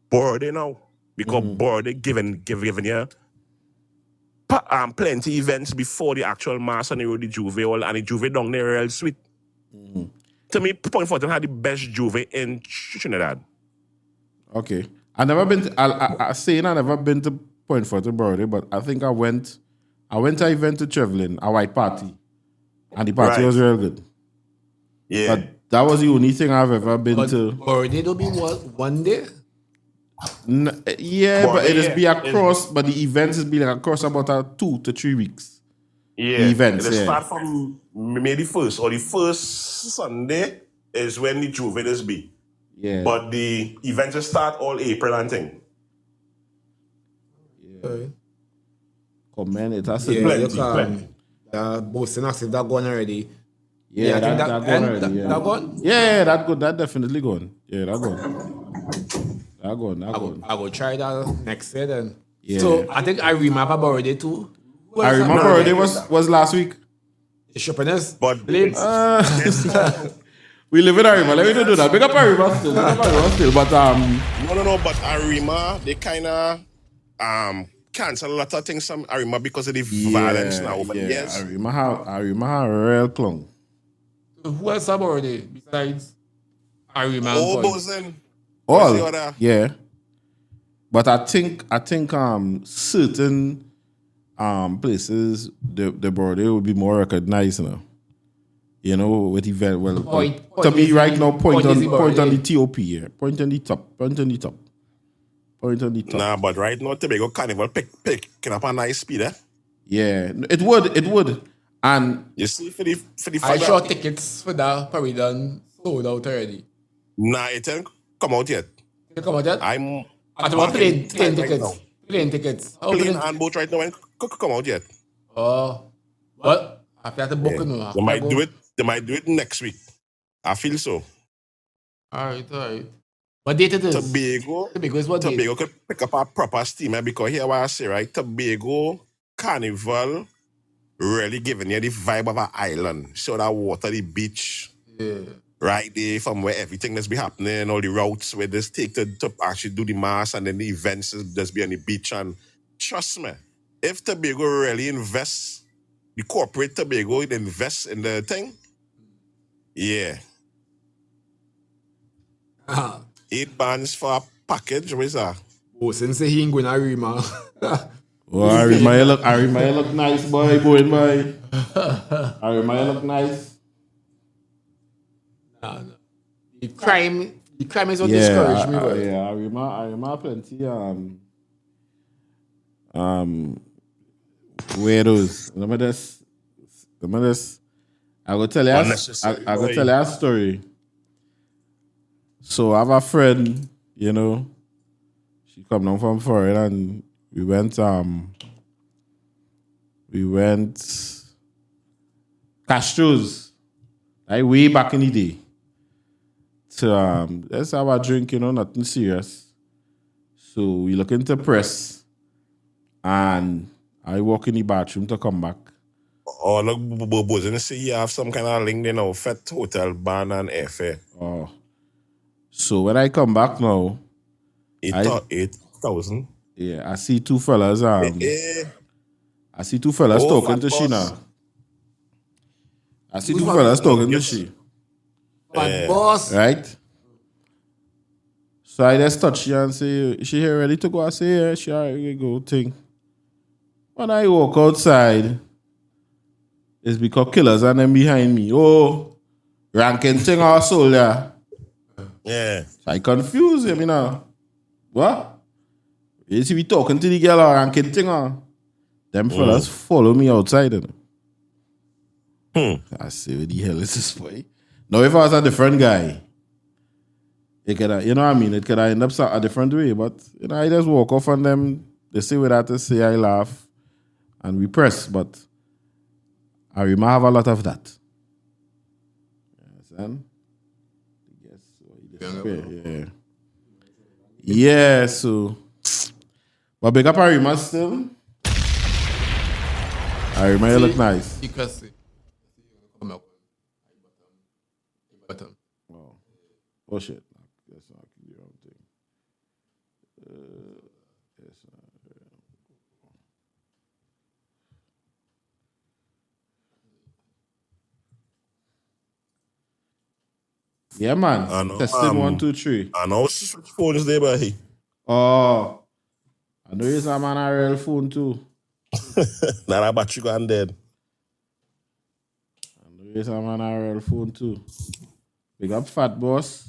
[SPEAKER 5] Border now because Border giving you plenty events before the actual mass on the road, the Juve and the Juve down there real sweet. To me, Point Fortin had the best Juve in Trinidad.
[SPEAKER 1] Okay. I never been to, I never been to Point Fortin Border, but I think I went to an event to Traveling, a white party. And the party was real good.
[SPEAKER 5] Yeah.
[SPEAKER 1] But that was the only thing I've ever been to.
[SPEAKER 2] Border will be one day?
[SPEAKER 1] But it is be across, but the events is be like across about 2 to 3 weeks.
[SPEAKER 5] Yeah.
[SPEAKER 1] The events,
[SPEAKER 5] It start from May the 1st, or the first Sunday is when the Juve is be.
[SPEAKER 1] Yeah.
[SPEAKER 5] But the events start all April and thing.
[SPEAKER 2] Yeah.
[SPEAKER 1] Come man, it has
[SPEAKER 5] Plenty.
[SPEAKER 2] Boston active, that gone already.
[SPEAKER 1] Yeah, that gone already. Yeah.
[SPEAKER 2] That gone?
[SPEAKER 1] Yeah, that good. That definitely gone. Yeah, that gone. That gone.
[SPEAKER 2] I go try that next year then.
[SPEAKER 1] Yeah.
[SPEAKER 2] So I think I remember already too.
[SPEAKER 1] I remember already was last week.
[SPEAKER 2] The sharpness.
[SPEAKER 5] But
[SPEAKER 1] We live in Arima. Let me not do that. Big up Arima still. But
[SPEAKER 5] No. But Arima, they kind of cancel a lot of things from Arima because of the violence now. But yes,
[SPEAKER 1] Arima have real clung.
[SPEAKER 2] Who else have already besides Arima?
[SPEAKER 5] all Bozen.
[SPEAKER 1] All, yeah. But I think certain places the border will be more recognized now. With event. Well,
[SPEAKER 2] Point
[SPEAKER 1] to me
[SPEAKER 2] is
[SPEAKER 1] right
[SPEAKER 2] the-
[SPEAKER 1] now, point
[SPEAKER 2] is
[SPEAKER 1] on
[SPEAKER 2] the
[SPEAKER 1] point on
[SPEAKER 2] border.
[SPEAKER 1] the TOP here. Point on the top.
[SPEAKER 5] Nah, but right now, Tobago Carnival picking up a nice speed, eh?
[SPEAKER 1] Yeah, it would. And
[SPEAKER 5] You see, for the
[SPEAKER 2] I
[SPEAKER 5] fiber,
[SPEAKER 2] saw tickets for that probably done sold out already.
[SPEAKER 5] nah, it ain't come out yet.
[SPEAKER 2] You come out that?
[SPEAKER 5] I'm
[SPEAKER 2] I want plane
[SPEAKER 5] right
[SPEAKER 2] tickets.
[SPEAKER 5] now.
[SPEAKER 2] Plane tickets. How
[SPEAKER 5] Plane
[SPEAKER 2] plane-
[SPEAKER 5] and boat right now ain't come out yet.
[SPEAKER 2] Oh, what? I have to book it now.
[SPEAKER 5] They might do it. They might do it next week. I feel so.
[SPEAKER 2] All right. What date it is?
[SPEAKER 5] Tobago
[SPEAKER 2] Is what date?
[SPEAKER 5] Tobago could pick up a proper steam, because here what I say, right? Tobago Carnival really giving you the vibe of an island. So that water, the beach.
[SPEAKER 2] Yeah.
[SPEAKER 5] right there from where everything that's be happening, all the routes where this take to actually do the mass and then the events is just be on the beach. And trust me, if Tobago really invests, the corporate Tobago invest in the thing, yeah. 8 bands for a package, what is that?
[SPEAKER 2] Bosun say he ain't going to Arima.
[SPEAKER 1] Oh, Arima, you look nice, boy, boy. Arima, you look nice.
[SPEAKER 2] Nah. The crime is what discouraged me, boy.
[SPEAKER 1] Yeah, Arima plenty, weirdos. Let me just, I go tell you a story. So I have a friend, you know, she come down from foreign and we went Castro's, like way back in the day. To let's have a drink, you know, nothing serious. So we look into press and I walk in the bathroom to come back.
[SPEAKER 5] Oh, look, Bobo, and say you have some kind of link, you know, Fat Hotel, Ban and Airfare.
[SPEAKER 1] Oh. So when I come back now,
[SPEAKER 5] 8,000.
[SPEAKER 1] Yeah, I see two fellas. I see two fellas talking to she now. I see two fellas talking to she.
[SPEAKER 2] Bad boss.
[SPEAKER 1] Right? So I just touch her and say, is she here ready to go? I say, yeah, she already go thing. When I walk outside, it's because killers and them behind me. Oh, ranking thing or soldier.
[SPEAKER 5] Yeah.
[SPEAKER 1] So I confuse him, you know. What? You see me talking to the girl or ranking thing or? Them fellas follow me outside. You know? I say, what the hell is this boy? Now if I was a different guy, it could, you know what I mean? It could end up a different way. But, you know, I just walk off on them. They say what I have to say, I laugh. And we press. But I remember have a lot of that. You understand? Yeah. Yeah, so. But big up Arima still. Arima, you look nice.
[SPEAKER 2] Because come up.
[SPEAKER 1] Oh shit. That's not the wrong thing. Yeah, man.
[SPEAKER 5] I know,
[SPEAKER 1] Testing 1, 2, 3.
[SPEAKER 5] I know switch phones there, but hey.
[SPEAKER 1] Oh. I know you're a man a real phone too.
[SPEAKER 5] Now that battery gone dead.
[SPEAKER 1] I know you're a man a real phone too. Big up Fat Boss.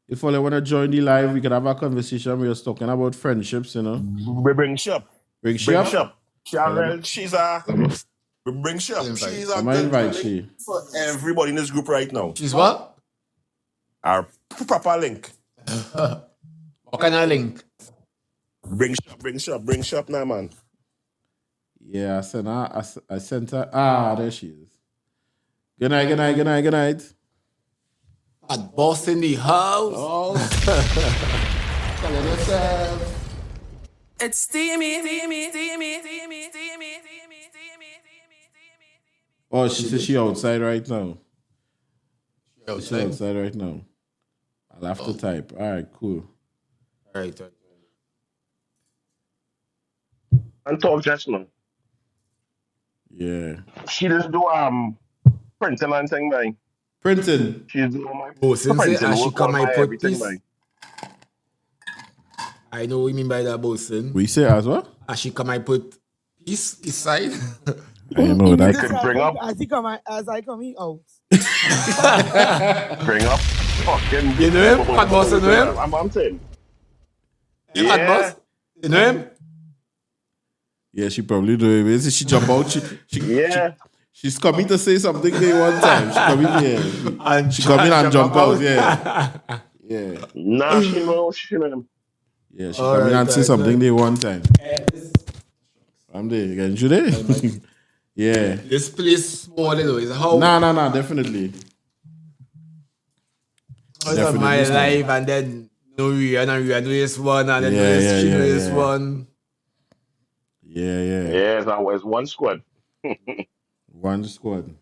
[SPEAKER 1] If you want to join the live, we can have a conversation. We're talking about friendships, you know.
[SPEAKER 5] We bring Shop.
[SPEAKER 1] Bring Shop.
[SPEAKER 5] She's a... We bring Shop. She's a
[SPEAKER 1] I'm
[SPEAKER 5] good
[SPEAKER 1] invite
[SPEAKER 5] link
[SPEAKER 1] she.
[SPEAKER 5] for everybody in this group right now.
[SPEAKER 2] She's what?
[SPEAKER 5] Our proper link.
[SPEAKER 2] What kind of link?
[SPEAKER 5] Bring Shop now, man.
[SPEAKER 1] Yeah, I sent her. Ah, there she is. Good night.
[SPEAKER 2] Bad boss in the house.
[SPEAKER 1] Oh. Telling yourself.
[SPEAKER 6] It's steamy.
[SPEAKER 1] Oh, she says she outside right now. She
[SPEAKER 2] Outside.
[SPEAKER 1] outside right now. I'll have to type. All right, cool.
[SPEAKER 2] All right.
[SPEAKER 5] And talk just man.
[SPEAKER 1] Yeah.
[SPEAKER 5] She just do printing and thing, man.
[SPEAKER 1] Printing.
[SPEAKER 5] She's doing my
[SPEAKER 2] Bosun say,
[SPEAKER 5] printing.
[SPEAKER 2] as she
[SPEAKER 5] Work
[SPEAKER 2] come,
[SPEAKER 5] on
[SPEAKER 2] I
[SPEAKER 5] my
[SPEAKER 2] put
[SPEAKER 5] everything,
[SPEAKER 2] this.
[SPEAKER 5] man.
[SPEAKER 2] I know what you mean by that, Bosun.
[SPEAKER 1] We say as well?
[SPEAKER 2] As she come, I put this side.
[SPEAKER 1] I know that.
[SPEAKER 5] Could bring up.
[SPEAKER 7] As I come in out.
[SPEAKER 5] Bring up. Fucking.
[SPEAKER 2] You know him? Fat boss, you know him?
[SPEAKER 5] I'm saying.
[SPEAKER 2] Fat boss? You know him?
[SPEAKER 1] Yeah, she probably do it. She jump out. She's coming to say something there one time. She come in here.
[SPEAKER 2] And
[SPEAKER 1] She come in and jump out. Yeah. Yeah.
[SPEAKER 5] Nah, she know.
[SPEAKER 1] Yeah, she come in and say something there one time. I'm there. Again, you there? Yeah.
[SPEAKER 2] This place small, you know. It's a house.
[SPEAKER 1] Nah, definitely.
[SPEAKER 2] Because of my life, and then no REON and REON do this one, and then she do this one.
[SPEAKER 1] Yeah.
[SPEAKER 5] Yeah, it's one squad.
[SPEAKER 1] One squad.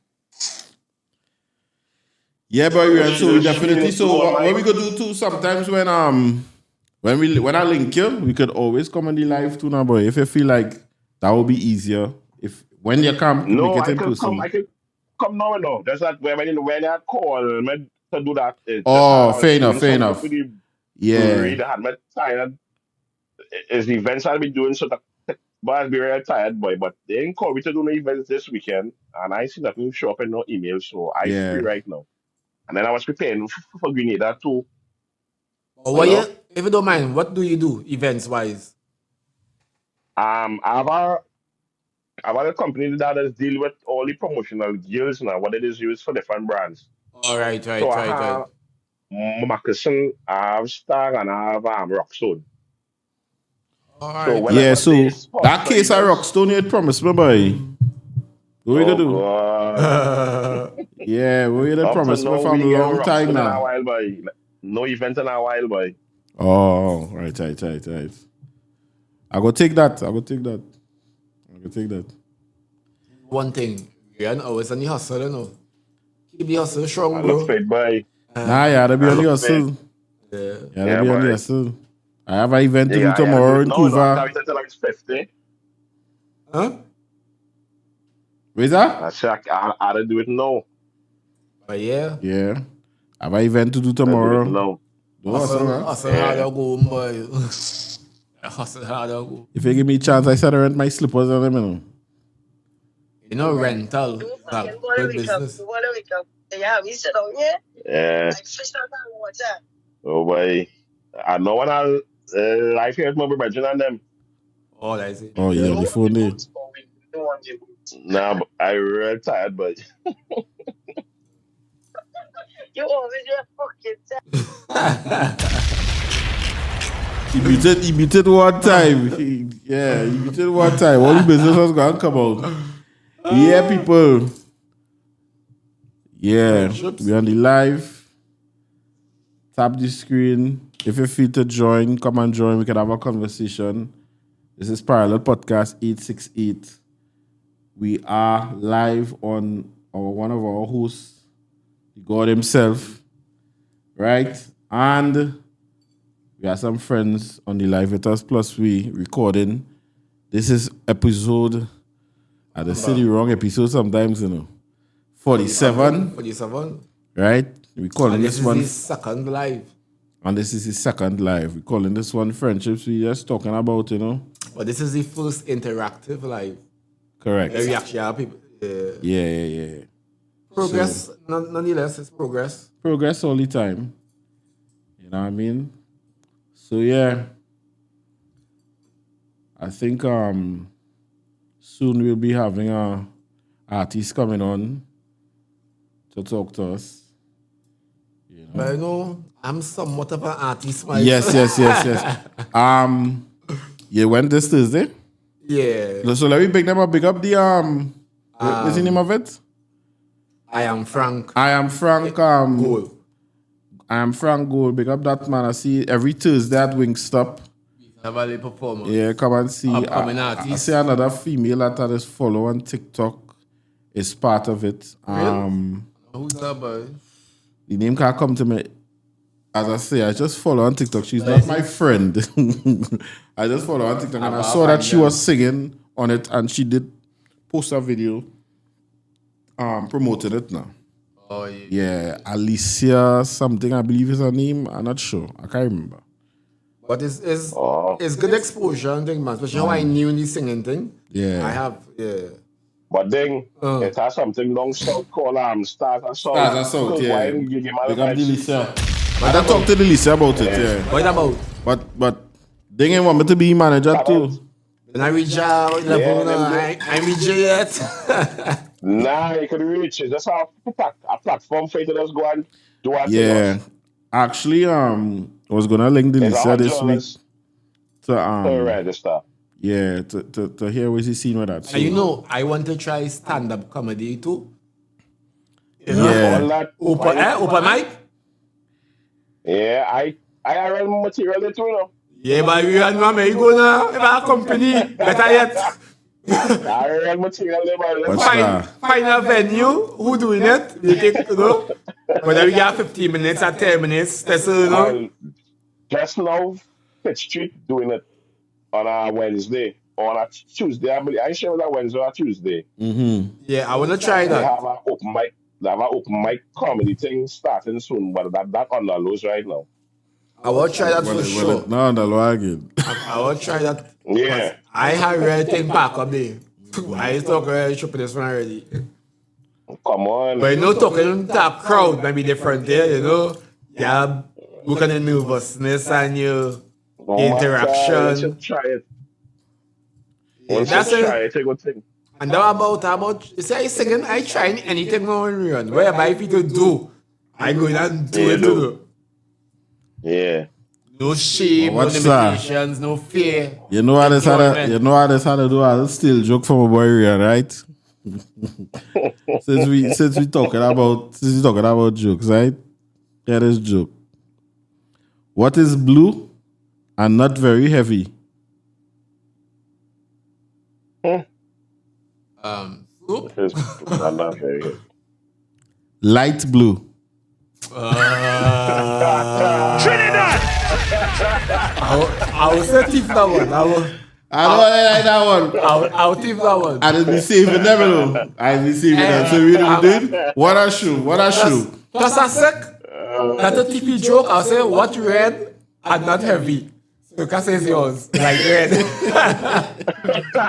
[SPEAKER 1] Yeah, but so definitely. So what we could do too sometimes when I link you, we could always come on the live too now, boy. If you feel like that would be easier. If when you come, make
[SPEAKER 5] No,
[SPEAKER 1] it in person.
[SPEAKER 5] I can come now and now. That's not when I call me to do that. It's just that
[SPEAKER 1] Oh,
[SPEAKER 5] I was
[SPEAKER 1] fair
[SPEAKER 5] doing
[SPEAKER 1] enough, fair
[SPEAKER 5] something
[SPEAKER 1] enough.
[SPEAKER 5] for the
[SPEAKER 1] Yeah.
[SPEAKER 5] breed. I had me tired. It's the events I'll be doing, so that but I'll be really tired, boy. But they didn't call me to do no events this weekend, and I see nothing show up in no email, so I
[SPEAKER 1] Yeah.
[SPEAKER 5] free right now. And then I was preparing for Grenada too.
[SPEAKER 2] Or what you, if you don't mind, what do you do events wise?
[SPEAKER 5] I have a company that does deal with all the promotional deals now, what it is used for different brands.
[SPEAKER 2] All right.
[SPEAKER 5] So I have Moccasin, I have Star, and I have Rockstone.
[SPEAKER 2] All
[SPEAKER 5] So
[SPEAKER 2] right.
[SPEAKER 1] Yeah,
[SPEAKER 5] whenever
[SPEAKER 1] so
[SPEAKER 5] they
[SPEAKER 1] that
[SPEAKER 5] sponsor
[SPEAKER 1] case I
[SPEAKER 5] events,
[SPEAKER 1] Rockstone you had promised me, boy. What we
[SPEAKER 5] oh
[SPEAKER 1] gonna do?
[SPEAKER 5] God.
[SPEAKER 1] Yeah, we had
[SPEAKER 5] Up to
[SPEAKER 1] promised me
[SPEAKER 5] now,
[SPEAKER 1] from
[SPEAKER 5] we
[SPEAKER 1] a
[SPEAKER 5] get
[SPEAKER 1] long time
[SPEAKER 5] Rockstone in a
[SPEAKER 1] now.
[SPEAKER 5] while, boy. No event in a while, boy.
[SPEAKER 1] Oh, right. I go take that.
[SPEAKER 2] One thing, you're always on the hustle, you know. Keep the hustle strong,
[SPEAKER 5] I
[SPEAKER 2] bro.
[SPEAKER 5] look fit, boy.
[SPEAKER 1] Nah, yeah, that'll be
[SPEAKER 5] I
[SPEAKER 1] on the
[SPEAKER 5] look fit.
[SPEAKER 1] hustle.
[SPEAKER 2] Yeah.
[SPEAKER 1] Yeah, that'll
[SPEAKER 5] Yeah,
[SPEAKER 1] be on the
[SPEAKER 5] boy.
[SPEAKER 1] hustle. I have an event to do
[SPEAKER 5] Yeah, I had to do
[SPEAKER 1] tomorrow
[SPEAKER 5] it
[SPEAKER 1] in
[SPEAKER 5] now. No, I
[SPEAKER 1] Cuba.
[SPEAKER 5] can't wait until I'm 50.
[SPEAKER 2] Huh?
[SPEAKER 1] Where's that?
[SPEAKER 5] I said I had to do it now.
[SPEAKER 2] But yeah.
[SPEAKER 1] Yeah. I have an event to do
[SPEAKER 5] I do it
[SPEAKER 1] tomorrow.
[SPEAKER 5] now.
[SPEAKER 1] Do hustle, man.
[SPEAKER 2] Hustle hard or go, boy. Hustle hard or go.
[SPEAKER 1] If you give me a chance, I said I rent my slippers on them, you know.
[SPEAKER 2] You know, rental. Good business.
[SPEAKER 7] Yeah, we sit down here.
[SPEAKER 5] Yeah.
[SPEAKER 7] Like fish out of water.
[SPEAKER 5] Oh boy. I know when I life here at my brother and them.
[SPEAKER 2] Oh, that's it.
[SPEAKER 1] Oh, yeah, the phone there.
[SPEAKER 7] Don't want you.
[SPEAKER 5] Nah, but I real tired, but
[SPEAKER 7] You always your fucking
[SPEAKER 1] He muted one time. He muted one time. All the business was going to come out. Yeah, people. Yeah, we on the live. Tap the screen. If you feel to join, come and join. We can have a conversation. This is Parallel Podcast 868. We are live on one of our hosts, the God himself, right? And we have some friends on the live with us, plus we recording. This is episode, I just say the wrong episode sometimes, you know. 47,
[SPEAKER 2] 47.
[SPEAKER 1] right? We calling
[SPEAKER 2] And
[SPEAKER 1] this
[SPEAKER 2] this
[SPEAKER 1] one,
[SPEAKER 2] is the second live.
[SPEAKER 1] and this is his second live. We calling this one Friendships. We just talking about, you know.
[SPEAKER 2] But this is the first interactive live.
[SPEAKER 1] Correct.
[SPEAKER 2] Where we actually have people.
[SPEAKER 1] Yeah.
[SPEAKER 2] Progress, nonetheless, it's progress.
[SPEAKER 1] Progress all the time. You know what I mean? So yeah. I think soon we'll be having a artist coming on to talk to us. You know?
[SPEAKER 2] But you know, I'm somewhat of an artist myself.
[SPEAKER 1] Yes. You went this Thursday?
[SPEAKER 2] Yeah.
[SPEAKER 1] So let me big up the what's the name of it?
[SPEAKER 2] I am Frank.
[SPEAKER 1] I am Frank
[SPEAKER 2] Gold.
[SPEAKER 1] I am Frank Gold. Big up that man. I see every Thursday at Wingstop.
[SPEAKER 2] Have a little performance.
[SPEAKER 1] Yeah, come and see.
[SPEAKER 2] Upcoming
[SPEAKER 1] I
[SPEAKER 2] artist.
[SPEAKER 1] see another female that I just follow on TikTok is part of it.
[SPEAKER 2] Who's that boy?
[SPEAKER 1] The name can't come to me. As I say, I just follow on TikTok. She's not my friend. I just follow on TikTok and I saw that she was singing on it and she did post a video promoting it now.
[SPEAKER 2] Oh yeah.
[SPEAKER 1] Yeah, Alicia something I believe is her name. I'm not sure. I can't remember.
[SPEAKER 2] But it's good exposure and thing, man. Especially how I knew in the singing thing.
[SPEAKER 1] Yeah.
[SPEAKER 2] I have,
[SPEAKER 5] but then it has something long south called Stars and South.
[SPEAKER 1] Stars and South, yeah. Big up Alicia. But I talked to Alicia about it, yeah.
[SPEAKER 2] What about?
[SPEAKER 1] But they didn't want me to be manager too.
[SPEAKER 2] Then I reach out, I reach you yet.
[SPEAKER 5] Nah, you could reach it. Just have a platform for you to just go and do what you
[SPEAKER 1] Yeah.
[SPEAKER 5] want.
[SPEAKER 1] Actually, I was gonna link
[SPEAKER 5] It's
[SPEAKER 1] Alicia
[SPEAKER 5] our
[SPEAKER 1] this week
[SPEAKER 5] journalist
[SPEAKER 1] to
[SPEAKER 5] to register.
[SPEAKER 1] yeah, to hear what he's seen with that. So,
[SPEAKER 2] And you know, I want to try stand-up comedy too. You know?
[SPEAKER 1] Yeah.
[SPEAKER 5] All that
[SPEAKER 2] Open mic?
[SPEAKER 5] Yeah, I run material there too, you know.
[SPEAKER 2] Yeah, but we and mama, you go now. If our company, better yet.
[SPEAKER 5] I run material there, but
[SPEAKER 1] What's
[SPEAKER 2] Find,
[SPEAKER 1] that?
[SPEAKER 2] find a venue, who doing it? We take, you know. Whether we got 15 minutes or 10 minutes, that's you know.
[SPEAKER 5] And just now, Fifth Street doing it on a Wednesday or on a Tuesday. I believe I ain't sure whether Wednesday or Tuesday.
[SPEAKER 2] Yeah, I wanna try
[SPEAKER 5] They
[SPEAKER 2] that.
[SPEAKER 5] have an open mic. They have an open mic comedy thing starting soon, but that on the lows right now.
[SPEAKER 2] I will try that for sure.
[SPEAKER 1] No, no, again.
[SPEAKER 2] I will try that.
[SPEAKER 5] Yeah.
[SPEAKER 2] I have real thing back up there. I talk shopping this one already.
[SPEAKER 5] Come on.
[SPEAKER 2] But you know, talking to a crowd might be different there, you know. Yeah, look at the nervousness and your
[SPEAKER 5] No matter, you
[SPEAKER 2] interaction.
[SPEAKER 5] should try it.
[SPEAKER 2] Yeah,
[SPEAKER 5] Once
[SPEAKER 2] that's
[SPEAKER 5] you
[SPEAKER 2] it.
[SPEAKER 5] try it, it's a good thing.
[SPEAKER 2] And now about you say I singing, I try anything on REON. Whatever if you could do, I go in and do
[SPEAKER 5] Yeah,
[SPEAKER 2] it
[SPEAKER 5] do.
[SPEAKER 2] too.
[SPEAKER 5] Yeah.
[SPEAKER 2] No shame, no
[SPEAKER 1] What's that?
[SPEAKER 2] limitations, no fear.
[SPEAKER 1] You know how this had to,
[SPEAKER 2] Enjoyment.
[SPEAKER 1] you know how this had to do a still joke from a boy REON, right? since we talking about jokes, right? Here is joke. What is blue and not very heavy?
[SPEAKER 2] Soup.
[SPEAKER 5] It's not very good.
[SPEAKER 1] Light blue.
[SPEAKER 4] Trinidad!
[SPEAKER 2] I will say tip that one.
[SPEAKER 1] I don't like that one.
[SPEAKER 2] I'll tip that one.
[SPEAKER 1] I didn't be saving them, though. I didn't be saving them. So we did. What a shoe. What a shoe.
[SPEAKER 2] Plus a sec. That's a TP joke. I'll say what red and not heavy. So you can say it's yours. Like red.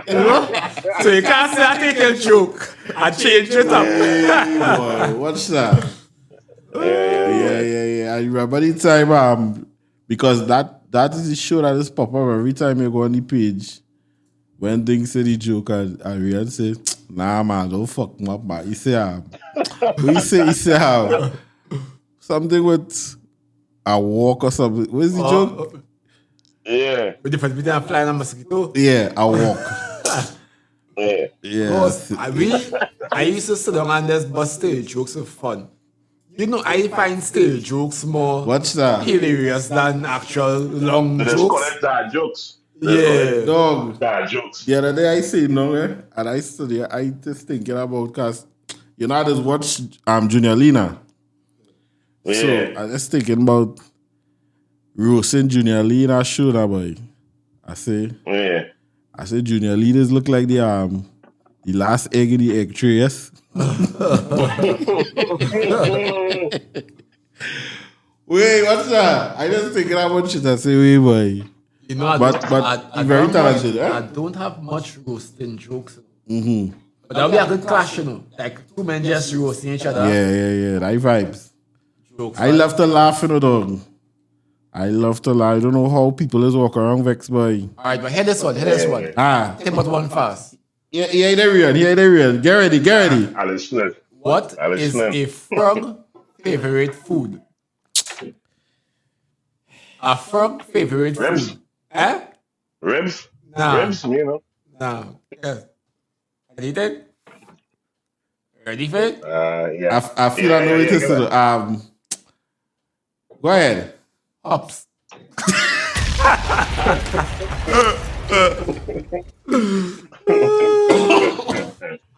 [SPEAKER 2] You know? So you can't say I take a joke and change it up.
[SPEAKER 1] Boy, what's that? Yeah. I remember the time, because that is the show that is pop up every time you go on the page. When things say the joke and REON say, nah man, don't fuck me up, man. He say, he say, something with a walk or something. What's the joke?
[SPEAKER 5] Yeah.
[SPEAKER 2] The difference between a fly and a mosquito.
[SPEAKER 1] Yeah, a walk.
[SPEAKER 5] Yeah.
[SPEAKER 1] Yeah.
[SPEAKER 2] Because I used to sit down and just bust stage jokes for fun. You know, I find stage jokes more
[SPEAKER 1] What's that?
[SPEAKER 2] hilarious than actual long
[SPEAKER 5] They just call
[SPEAKER 2] jokes.
[SPEAKER 5] it dad jokes.
[SPEAKER 2] Yeah.
[SPEAKER 1] Dog.
[SPEAKER 5] Dad jokes.
[SPEAKER 1] The other day I say no, and I study. I just thinking about because you know I just watch Junior Lena.
[SPEAKER 5] Yeah.
[SPEAKER 1] So I just thinking about roasting Junior Lena show now, boy. I say Junior Leaders look like the last egg in the egg tray, yes. Wait, what's that? I just thinking about shit. I say, wait, boy.
[SPEAKER 2] You know,
[SPEAKER 1] But you're very talented, eh?
[SPEAKER 2] I don't have much roasting jokes. Mm-hmm. But that would be a good clash, you know. Like two men just roasting each other.
[SPEAKER 1] Yeah. That vibes.
[SPEAKER 2] Jokes.
[SPEAKER 1] I love to laugh, you know, dog. I love to laugh. I don't know how people is walk around vex, boy.
[SPEAKER 2] All right, but hear this one. Take but one fast.
[SPEAKER 1] Yeah, they're real. Get ready.
[SPEAKER 5] Alice Smith.
[SPEAKER 2] What
[SPEAKER 5] Alice
[SPEAKER 2] is
[SPEAKER 5] Smith.
[SPEAKER 2] a frog favorite food? A frog favorite
[SPEAKER 5] Ribs.
[SPEAKER 2] food. Eh?
[SPEAKER 5] Ribs.
[SPEAKER 2] Nah.
[SPEAKER 5] Ribs, you know.
[SPEAKER 2] No. Yes. Anything? Ready for it?
[SPEAKER 5] Yeah.
[SPEAKER 1] I feel I know it is.
[SPEAKER 5] go ahead.
[SPEAKER 1] Go ahead.
[SPEAKER 2] Hops.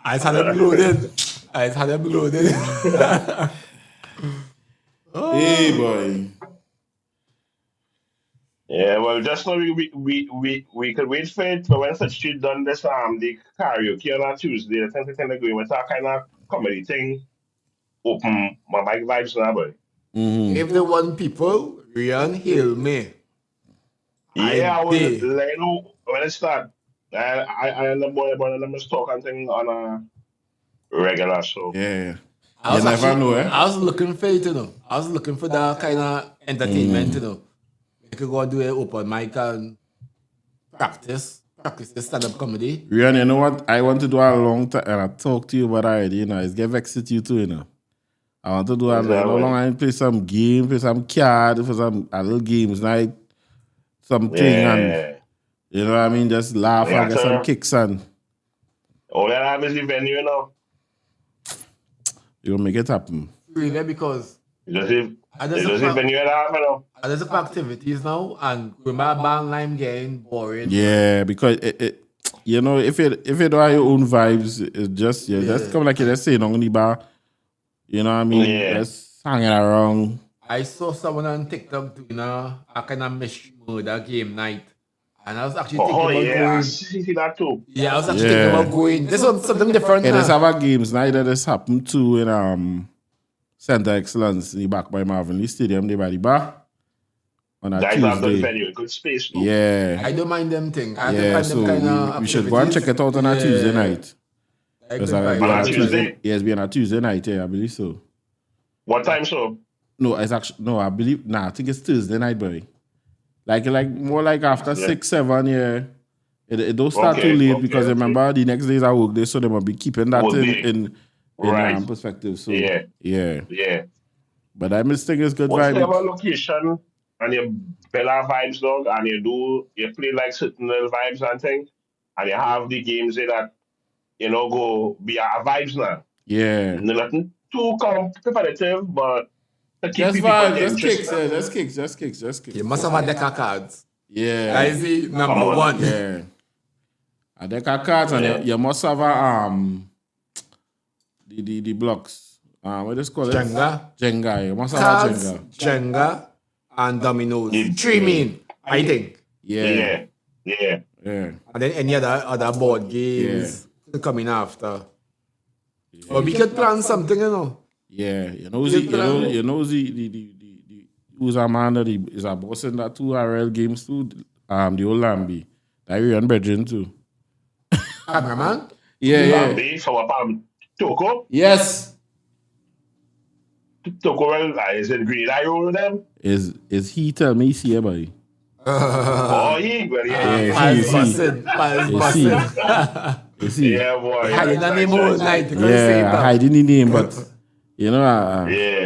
[SPEAKER 2] I had them loaded.
[SPEAKER 1] Hey, boy.
[SPEAKER 5] Yeah, well, just now we could wait for it for when Fifth Street done this the karaoke on a Tuesday. I think we kind of going with that kind of comedy thing. Open my mic vibes now, boy.
[SPEAKER 2] If they want people, REON hail me.
[SPEAKER 5] Yeah, I was
[SPEAKER 2] did.
[SPEAKER 5] like, you know, when it start, I and the boy about them just talking thing on a regular show.
[SPEAKER 1] Yeah.
[SPEAKER 2] I was
[SPEAKER 1] You never
[SPEAKER 2] actually-
[SPEAKER 1] know, eh?
[SPEAKER 2] I was looking for it, you know. I was looking for that kind of entertainment, you know. You could go do an open mic and practice the stand-up comedy.
[SPEAKER 1] REON, you know what? I want to do a long time, and I talk to you about it already, you know. It's get vexed with you too, you know. I want to do a long time, play some game, play some card, play some a little games night, something, and
[SPEAKER 5] Yeah.
[SPEAKER 1] you know what I mean? Just laugh
[SPEAKER 5] Yeah,
[SPEAKER 1] and get
[SPEAKER 5] sir.
[SPEAKER 1] some kicks and
[SPEAKER 5] All that happens is venue, you know.
[SPEAKER 1] you'll make it happen.
[SPEAKER 2] Really, because
[SPEAKER 5] Just if
[SPEAKER 2] I
[SPEAKER 5] just
[SPEAKER 2] just
[SPEAKER 5] if venue that happen, you know.
[SPEAKER 2] there's a activities now, and when my band line getting boring.
[SPEAKER 1] Yeah, because it you know, if you don't have your own vibes, it's just just come like you're just saying on the bar. You know what I mean?
[SPEAKER 5] Yeah.
[SPEAKER 1] Just hanging around.
[SPEAKER 2] I saw someone on TikTok doing a kind of mystery murder game night. And I was actually thinking
[SPEAKER 5] Oh,
[SPEAKER 2] about
[SPEAKER 5] yeah, I
[SPEAKER 2] going.
[SPEAKER 5] see that too.
[SPEAKER 2] Yeah, I was actually thinking about going. This was something different.
[SPEAKER 1] And there's
[SPEAKER 2] Now.
[SPEAKER 1] other games night that has happened too in Center Excellence in the back by Marvin Lee Stadium, there by the bar. On a
[SPEAKER 5] Guys have good
[SPEAKER 1] Tuesday.
[SPEAKER 5] venue, good space too.
[SPEAKER 1] Yeah.
[SPEAKER 2] I don't mind them things. I don't
[SPEAKER 1] Yeah,
[SPEAKER 2] mind
[SPEAKER 1] so
[SPEAKER 2] them kind of
[SPEAKER 1] we should go and check it out on a Tuesday night. Because
[SPEAKER 2] I
[SPEAKER 1] I'll be
[SPEAKER 5] On
[SPEAKER 1] on
[SPEAKER 5] a
[SPEAKER 1] a
[SPEAKER 5] Tuesday?
[SPEAKER 1] Tuesday. Yes, be on a Tuesday night, yeah, I believe so.
[SPEAKER 5] What time, so?
[SPEAKER 1] No, it's actually I believe I think it's Thursday night, boy. Like more like after
[SPEAKER 5] Yeah.
[SPEAKER 1] 6, 7, yeah. It don't start too late because remember the next days I work there, so they might be keeping that in
[SPEAKER 5] Right.
[SPEAKER 1] perspective. So
[SPEAKER 5] Yeah.
[SPEAKER 1] yeah.
[SPEAKER 5] Yeah.
[SPEAKER 1] But I must think it's good
[SPEAKER 5] Once you have a
[SPEAKER 1] vibe.
[SPEAKER 5] location and you Bella vibes, dog, and you play like certain little vibes and things, and you have the games there that, go be a vibes now.
[SPEAKER 1] Yeah.
[SPEAKER 5] Nothing too competitive, but to keep
[SPEAKER 1] Just
[SPEAKER 5] people
[SPEAKER 1] vibe, just
[SPEAKER 5] interested.
[SPEAKER 1] kicks, just kicks.
[SPEAKER 2] You must have a deck of cards.
[SPEAKER 1] Yeah.
[SPEAKER 2] I see number
[SPEAKER 5] Come on.
[SPEAKER 2] one.
[SPEAKER 1] Yeah. A deck of cards and you must have the blocks. What is it called? Jenga. You must have
[SPEAKER 2] Cards,
[SPEAKER 1] a Jenga.
[SPEAKER 2] Jenga, and dominoes.
[SPEAKER 5] Yeah.
[SPEAKER 2] 3 main, I think.
[SPEAKER 1] Yeah.
[SPEAKER 5] Yeah.
[SPEAKER 1] Yeah.
[SPEAKER 2] And then any other board games coming after. But we could plan something,
[SPEAKER 1] Yeah. You know the who's a man that is a boss in that two RL games too. The old Lambi. That REON brethren too.
[SPEAKER 2] Cameraman?
[SPEAKER 1] Yeah.
[SPEAKER 5] Bambi, so about Toko.
[SPEAKER 1] Yes.
[SPEAKER 5] Toko, is it green? I roll them.
[SPEAKER 1] Is he tell me see boy?
[SPEAKER 5] Oh, well, yeah.
[SPEAKER 2] Pals bussin'.
[SPEAKER 1] Is he?
[SPEAKER 5] Yeah, boy.
[SPEAKER 2] Hiding the name all night.
[SPEAKER 1] Yeah, I hiding the name, but
[SPEAKER 5] Yeah,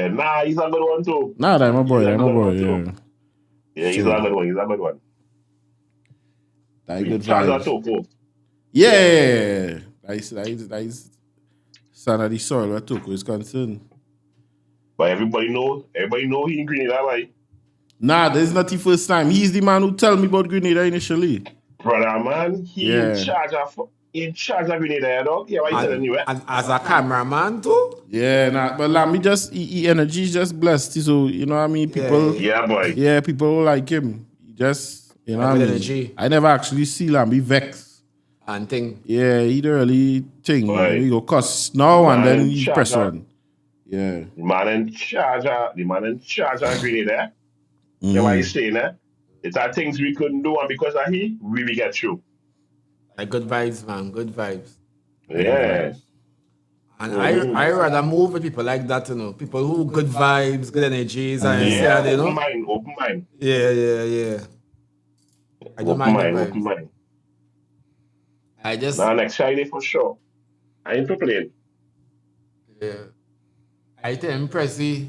[SPEAKER 5] nah, he's a good one too.
[SPEAKER 1] Nah, that's my boy.
[SPEAKER 5] He's a
[SPEAKER 1] That's my
[SPEAKER 5] good
[SPEAKER 1] boy.
[SPEAKER 5] one,
[SPEAKER 1] Yeah.
[SPEAKER 5] too. Yeah, he's a good one.
[SPEAKER 1] That good
[SPEAKER 5] Charles
[SPEAKER 1] vibes.
[SPEAKER 5] Toko.
[SPEAKER 1] Yeah. That is son of the soil where Toko is concerned.
[SPEAKER 5] But everybody know he in Grenada, right?
[SPEAKER 1] Nah, this is not the first time. He's the man who tell me about Grenada initially.
[SPEAKER 5] Brother, man, he
[SPEAKER 1] Yeah.
[SPEAKER 5] in charge of Grenada, dog. Yeah, what you telling you, eh?
[SPEAKER 2] And as a cameraman too?
[SPEAKER 1] Yeah, nah, but like me just he energy is just blessed. So you know what I mean? People
[SPEAKER 5] Yeah, boy.
[SPEAKER 1] yeah, people like him. He just you know what I
[SPEAKER 2] Good
[SPEAKER 1] mean?
[SPEAKER 2] energy.
[SPEAKER 1] I never actually see Lambi vex.
[SPEAKER 2] And thing.
[SPEAKER 1] Yeah, he don't really thing.
[SPEAKER 5] Right.
[SPEAKER 1] He go cuss now and
[SPEAKER 5] Man,
[SPEAKER 1] then he
[SPEAKER 5] shut
[SPEAKER 1] press
[SPEAKER 5] up.
[SPEAKER 1] on. Yeah.
[SPEAKER 5] The man in charge of Grenada. Yeah, what he's saying, eh? It's our things we couldn't do, and because of he, we will get through.
[SPEAKER 2] Good vibes, man. Good vibes.
[SPEAKER 5] Yeah.
[SPEAKER 2] And I rather move with people like that, people who good vibes, good energies, and
[SPEAKER 5] Yeah,
[SPEAKER 2] yeah,
[SPEAKER 5] open mind.
[SPEAKER 2] Yeah. I don't
[SPEAKER 5] Open
[SPEAKER 2] mind the
[SPEAKER 5] open
[SPEAKER 2] vibes.
[SPEAKER 5] mind.
[SPEAKER 2] I just
[SPEAKER 5] Now, next Friday for sure. I ain't playing.
[SPEAKER 2] I tell Prezi,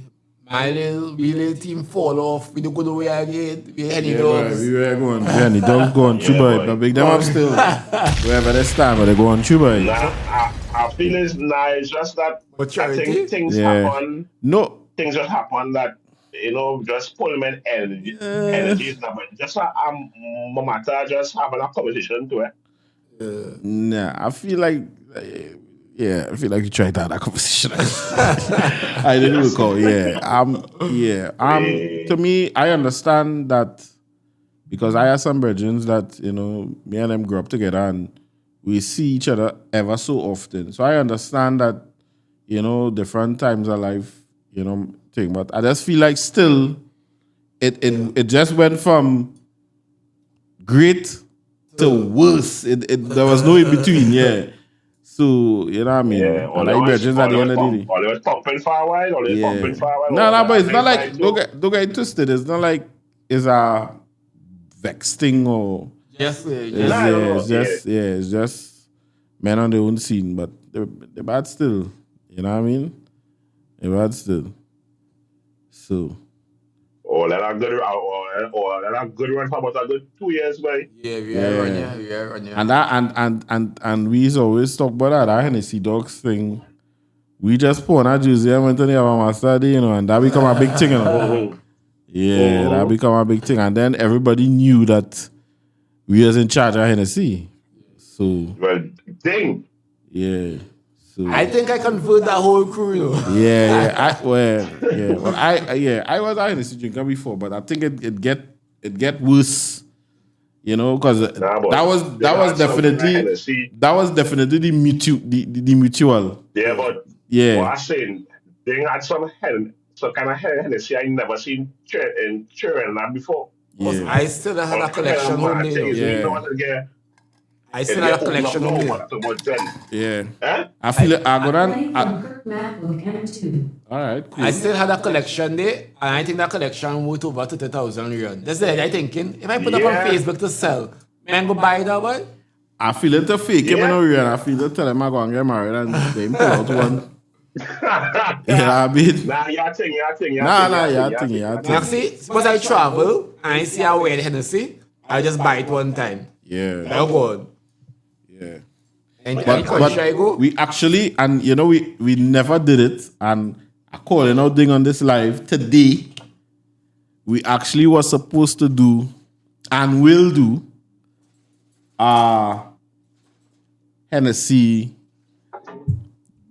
[SPEAKER 2] we little team fall off. We don't go nowhere again. We heading dogs.
[SPEAKER 1] We were going. Yeah, the dogs going through,
[SPEAKER 5] Yeah,
[SPEAKER 1] boy.
[SPEAKER 5] boy.
[SPEAKER 1] But big them up still. Wherever they stand, but they going through, boy.
[SPEAKER 5] Nah, I feel it's just that I
[SPEAKER 2] Maturity?
[SPEAKER 5] think things
[SPEAKER 1] Yeah.
[SPEAKER 5] happen.
[SPEAKER 1] No.
[SPEAKER 5] Things just happen that just pull them in energy. Energy is not, but just no matter just having a conversation to it.
[SPEAKER 1] Nah, I feel like I feel like you tried to have that conversation. I didn't recall. To me, I understand that because I have some brethren that, me and them grew up together and we see each other ever so often. So I understand that, different times of life, thing. But I just feel like still it just went from great to worse. There was no in between, yeah. So, you know what I mean?
[SPEAKER 5] Yeah,
[SPEAKER 1] I like brethren at the end of the day.
[SPEAKER 5] Always pumping for a while, pumping for a while.
[SPEAKER 1] No, but it's not like,
[SPEAKER 5] Like,
[SPEAKER 1] don't get twisted. It's not like it's a vex thing or,
[SPEAKER 2] Yes,
[SPEAKER 1] it's just men on their own scene, but they're bad still. You know what I mean? They're bad still. So.
[SPEAKER 5] Let a good run for about a good 2 years, boy.
[SPEAKER 2] Yeah, we are on you.
[SPEAKER 1] And we always talk about that Hennessy Dogs thing. We just put on a Tuesday and went to the master day, and that become a big thing, Yeah, that become a big thing. And then everybody knew that we was in charge of Hennessy. So
[SPEAKER 5] Well, ding.
[SPEAKER 1] yeah. So So
[SPEAKER 2] I think I convert that whole crew, you know.
[SPEAKER 1] yeah. I was a Hennessy drinker before, but I think it get worse. You know, because
[SPEAKER 5] Nah, but
[SPEAKER 1] that was
[SPEAKER 5] they had something like
[SPEAKER 1] definitely
[SPEAKER 5] Hennessy.
[SPEAKER 1] the mutual.
[SPEAKER 5] Yeah, but
[SPEAKER 1] Yeah.
[SPEAKER 5] what I'm saying, they had some kind of Hennessy I never seen in Trinidad before.
[SPEAKER 1] Yeah.
[SPEAKER 2] I still had a collection home there, you know.
[SPEAKER 5] You know what again?
[SPEAKER 2] I still had a collection home there.
[SPEAKER 5] But then,
[SPEAKER 1] Yeah.
[SPEAKER 5] eh?
[SPEAKER 1] I feel it. I go
[SPEAKER 8] Playing
[SPEAKER 1] down.
[SPEAKER 8] from Kirk Map of M2.
[SPEAKER 1] All right, cool.
[SPEAKER 2] I still had a collection there, and I think that collection worth over 30,000 REON. That's it. I thinking, if I put up on
[SPEAKER 5] Yeah.
[SPEAKER 2] Facebook to sell, man go buy that one.
[SPEAKER 1] I feel it to fake him
[SPEAKER 5] Yeah.
[SPEAKER 1] in a real. I feel it tell him I go and get married and then pull out one. Yeah, I mean.
[SPEAKER 5] Nah, y'all think.
[SPEAKER 2] Now see, suppose I travel and I see a weird Hennessy, I just buy it one time.
[SPEAKER 1] Yeah.
[SPEAKER 2] I go on.
[SPEAKER 1] Yeah.
[SPEAKER 2] And
[SPEAKER 1] But
[SPEAKER 2] country I go.
[SPEAKER 1] we actually, and you know, we never did it. And I calling out thing on this live today. We actually was supposed to do and will do Hennessy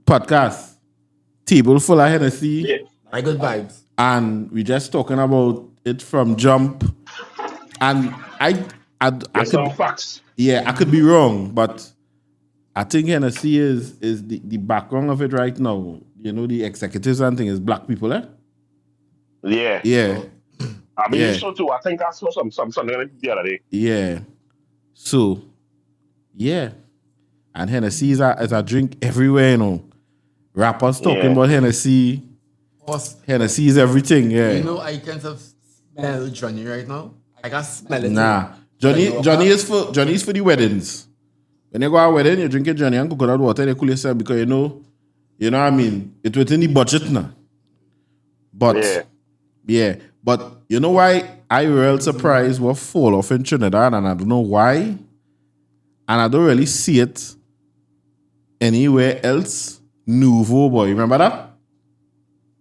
[SPEAKER 1] podcast. Table full of Hennessy.
[SPEAKER 5] Yeah.
[SPEAKER 2] I good vibes.
[SPEAKER 1] And we just talking about it from jump. And I
[SPEAKER 5] There's some
[SPEAKER 1] could,
[SPEAKER 5] facts.
[SPEAKER 1] yeah, I could be wrong, but I think Hennessy is the background of it right now. You know, the executives and thing is black people, eh?
[SPEAKER 5] Yeah.
[SPEAKER 1] Yeah,
[SPEAKER 5] I mean,
[SPEAKER 1] Yeah.
[SPEAKER 5] so too. I think I saw something like the other day.
[SPEAKER 1] yeah. So, yeah. And Hennessy is a drink everywhere, you know. Rappers talking
[SPEAKER 5] Yeah.
[SPEAKER 1] about Hennessy.
[SPEAKER 2] Boss,
[SPEAKER 1] Hennessy is everything, yeah.
[SPEAKER 2] you know I can smell Johnny right now. I can smell it.
[SPEAKER 1] Nah. Johnny is for the weddings. When you go to a wedding, you drink a Johnny and coconut water, you cool yourself because you know what I mean? It's within the budget now. But yeah. But you know why I real surprised what fall off in Trinidad, and I don't know why. And I don't really see it anywhere else. Nouveau boy. Remember that?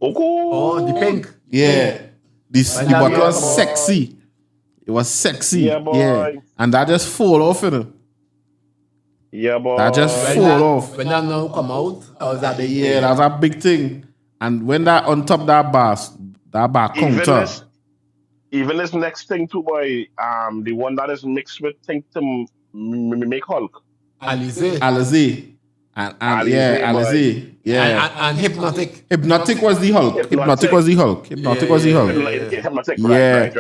[SPEAKER 2] Oh, the pink.
[SPEAKER 1] Yeah. The bottle was sexy. It was sexy.
[SPEAKER 5] Yeah, boy.
[SPEAKER 1] And that just fall off, you know.
[SPEAKER 5] Yeah, boy.
[SPEAKER 1] That just fall off.
[SPEAKER 2] When that now come out, I was at the
[SPEAKER 1] Yeah, that's a big thing. And when that on top that bar counter.
[SPEAKER 5] Even this next thing too, boy. The one that is mixed with thing to make Hulk.
[SPEAKER 2] Alizé.
[SPEAKER 1] Alizé. And
[SPEAKER 5] Alizé,
[SPEAKER 1] Alizé. Yeah.
[SPEAKER 2] And Hypnotic.
[SPEAKER 1] Hypnotic was the Hulk. Hypnotic was the Hulk. Yeah.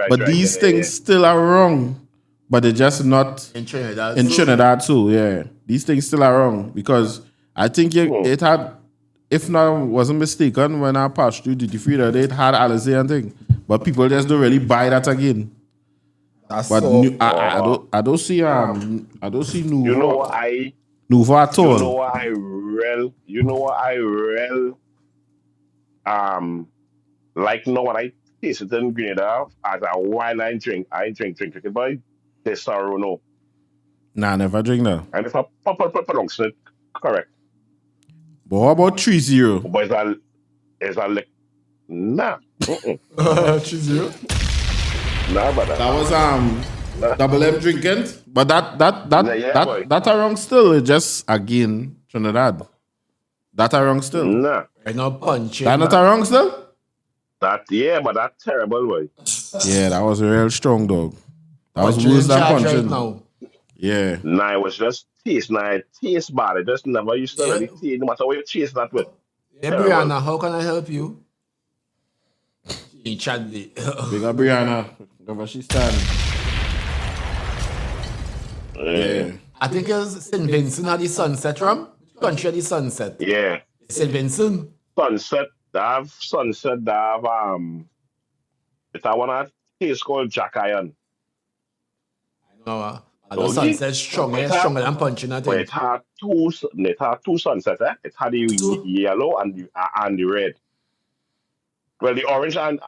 [SPEAKER 1] But these things still are wrong. But they're just not
[SPEAKER 2] In Trinidad.
[SPEAKER 1] in Trinidad too, yeah. These things still are wrong because I think it had, if I wasn't mistaken, when I passed through duty free, it had Alizé and thing. But people just don't really buy that again.
[SPEAKER 2] That's
[SPEAKER 1] But
[SPEAKER 2] so,
[SPEAKER 1] I don't see Nouveau.
[SPEAKER 5] You know what I
[SPEAKER 1] Nouveau at
[SPEAKER 5] You
[SPEAKER 1] all.
[SPEAKER 5] know what I real like now when I taste it in Grenada as a wine I drink it by this sorrow no.
[SPEAKER 1] Nah, never drink that.
[SPEAKER 5] And if I pronounce it correct.
[SPEAKER 1] But how about 3-0?
[SPEAKER 5] But it's a like nah.
[SPEAKER 2] 3-0.
[SPEAKER 5] Nah, but
[SPEAKER 1] That was Double M drinking. But
[SPEAKER 5] boy.
[SPEAKER 1] that are wrong still. It just again Trinidad. That are wrong still.
[SPEAKER 5] nah.
[SPEAKER 2] I know punching.
[SPEAKER 1] That not a wrong still?
[SPEAKER 5] But that's terrible boy.
[SPEAKER 1] Yeah, that was a real strong dog. That was
[SPEAKER 2] Punching
[SPEAKER 1] worse
[SPEAKER 2] in
[SPEAKER 1] than
[SPEAKER 2] charge
[SPEAKER 1] punching.
[SPEAKER 2] right now.
[SPEAKER 1] Yeah.
[SPEAKER 5] Nah, it was just taste. Nah, it tastes bad. It just never used to really taste, no matter what you chase that with.
[SPEAKER 2] Hey, Brianna, how can I help you? In chat.
[SPEAKER 1] Big up Brianna. Wherever she stand. Yeah.
[SPEAKER 2] I think it's St. Vincent had the sunset rum. Which country had the sunset?
[SPEAKER 5] Yeah.
[SPEAKER 2] St. Vincent.
[SPEAKER 5] Sunset, it's a one at place called Jack Iron.
[SPEAKER 2] No, the sunset stronger than punching, I
[SPEAKER 5] But
[SPEAKER 2] think.
[SPEAKER 5] it had two sunsets, eh? It had the yellow and the red. Well, the orange and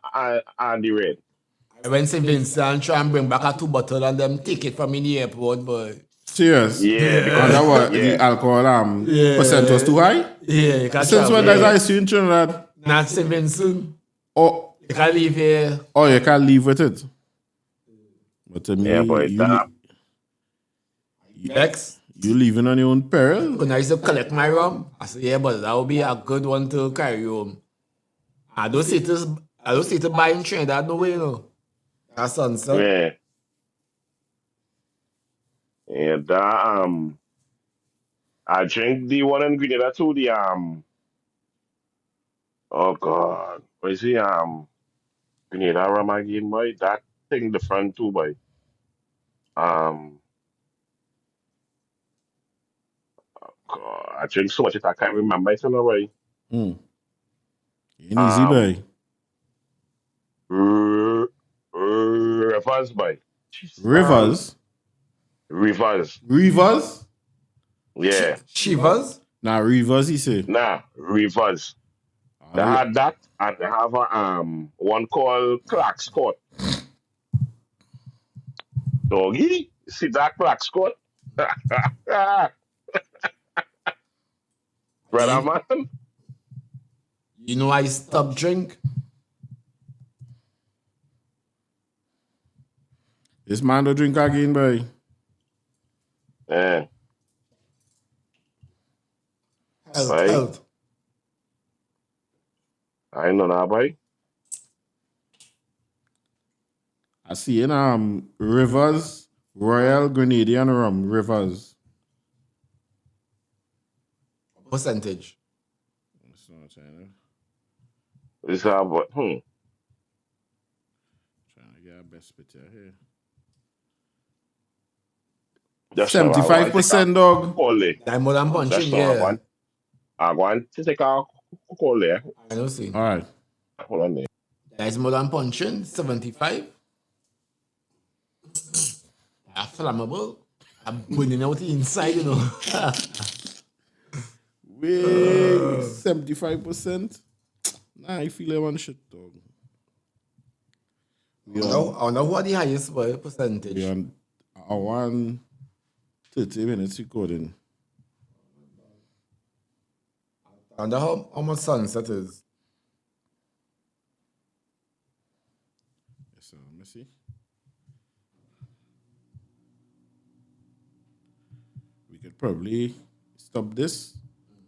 [SPEAKER 5] the red.
[SPEAKER 2] I went St. Vincent and try and bring back a 2 bottle and them take it from in the airport, but
[SPEAKER 1] Serious?
[SPEAKER 5] Yeah,
[SPEAKER 1] Because that was the alcohol percent was too high?
[SPEAKER 2] yeah, you can't
[SPEAKER 1] Since when
[SPEAKER 2] travel.
[SPEAKER 1] does I see in Trinidad?
[SPEAKER 2] Not St. Vincent.
[SPEAKER 1] Oh,
[SPEAKER 2] You can't leave here.
[SPEAKER 1] you can't leave with it. But to me,
[SPEAKER 5] Yeah, but
[SPEAKER 1] you You leaving on your own peril?
[SPEAKER 2] When I used to collect my rum, I said, yeah, but that would be a good one to carry home. I don't see to buy in Trinidad, no way, you know. That's sunset.
[SPEAKER 5] Yeah. And I drink the one in Grenada too, oh God. What is the Grenada rum again, boy? That thing different too, boy. God, I drink so much that I can't remember it, no, boy.
[SPEAKER 1] Ain't easy, boy.
[SPEAKER 5] Rivers, boy.
[SPEAKER 1] Rivers?
[SPEAKER 5] Rivers? Yeah.
[SPEAKER 2] Shivers?
[SPEAKER 1] Nah, Rivers, he say.
[SPEAKER 5] Nah, Rivers. They had that, and they have a one called Clark's Court. Doggy, see that Clark's Court? Brother man.
[SPEAKER 2] You know I stopped drink?
[SPEAKER 1] This man don't drink again, boy.
[SPEAKER 5] Yeah.
[SPEAKER 2] Health.
[SPEAKER 5] I know that, boy.
[SPEAKER 1] I see in Rivers, Royal Grenadian Rum, Rivers.
[SPEAKER 2] Percentage.
[SPEAKER 5] This about
[SPEAKER 1] Trying to get our best picture here. 75%, dog.
[SPEAKER 2] I'm more than punching, yeah.
[SPEAKER 5] I want to take a call there.
[SPEAKER 2] I don't see.
[SPEAKER 1] All right.
[SPEAKER 5] Hold on there.
[SPEAKER 2] That's more than punching, 75. Are flammable. I'm burning out the inside, you know.
[SPEAKER 1] Wait, 75%? Nah, I feel like one shit, dog.
[SPEAKER 2] I know what the highest percentage.
[SPEAKER 1] We on a 1:30 minutes recording.
[SPEAKER 2] I wonder how much sunset is.
[SPEAKER 1] So let me see. We could probably stop this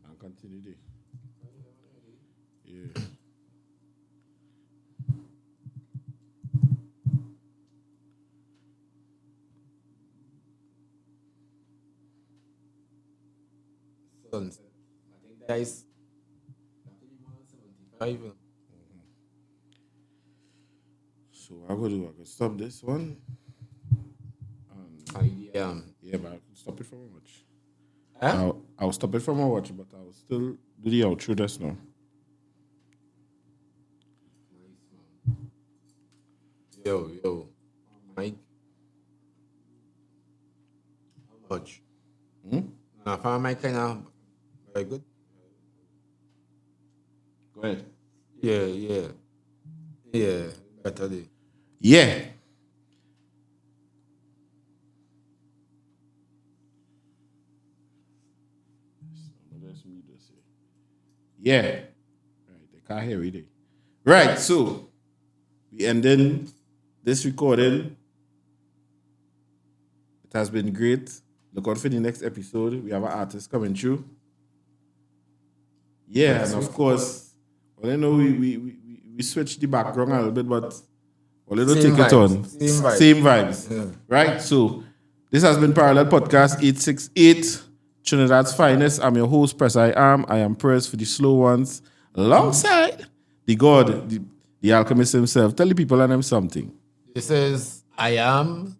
[SPEAKER 1] and continue there. Yeah.
[SPEAKER 2] Sunset. I think that is 75.
[SPEAKER 1] So what I could do, I could stop this one.
[SPEAKER 2] Yeah.
[SPEAKER 1] Yeah, but I could stop it from my watch.
[SPEAKER 2] Huh?
[SPEAKER 1] I'll stop it from my watch, but I'll still do the outro just now.
[SPEAKER 2] Yo. Mike. How much? I found my kind of very good.
[SPEAKER 1] Go ahead.
[SPEAKER 2] Yeah. Better day.
[SPEAKER 1] Yeah. Yeah. Right, they can't hear it. Right, so we ending this recording. It has been great. Look out for the next episode. We have an artist coming through. Yeah, and of course, well, I know we switched the background a little bit, but well, it'll take it on. Same vibes.
[SPEAKER 2] Yeah.
[SPEAKER 1] Right? So this has been Parallel Podcast 868, Trinidad's finest. I'm your host, Preziam. I am Prez for the slow ones. Alongside the God, the alchemist himself. Tell the people and them something.
[SPEAKER 2] This is I am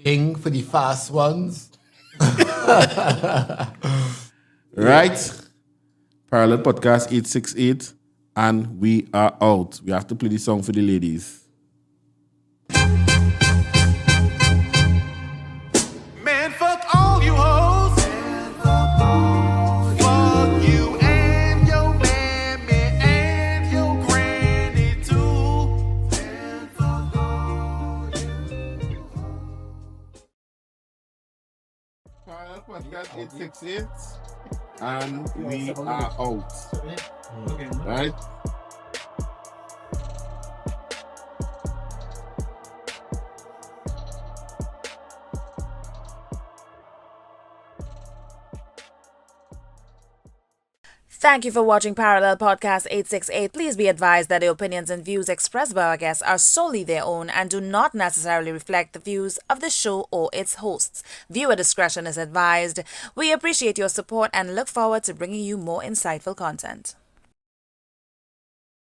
[SPEAKER 2] Ding for the fast ones.
[SPEAKER 1] Right? Parallel Podcast 868. And we are out. We have to play the song for the ladies.
[SPEAKER 4] Man, fuck all you hoes. Fuck you and your mammy and your granny too.
[SPEAKER 1] Parallel Podcast 868. And we are out. Right?
[SPEAKER 9] Thank you for watching Parallel Podcast 868. Please be advised that the opinions and views expressed by our guests are solely their own and do not necessarily reflect the views of the show or its hosts. Viewer discretion is advised. We appreciate your support and look forward to bringing you more insightful content.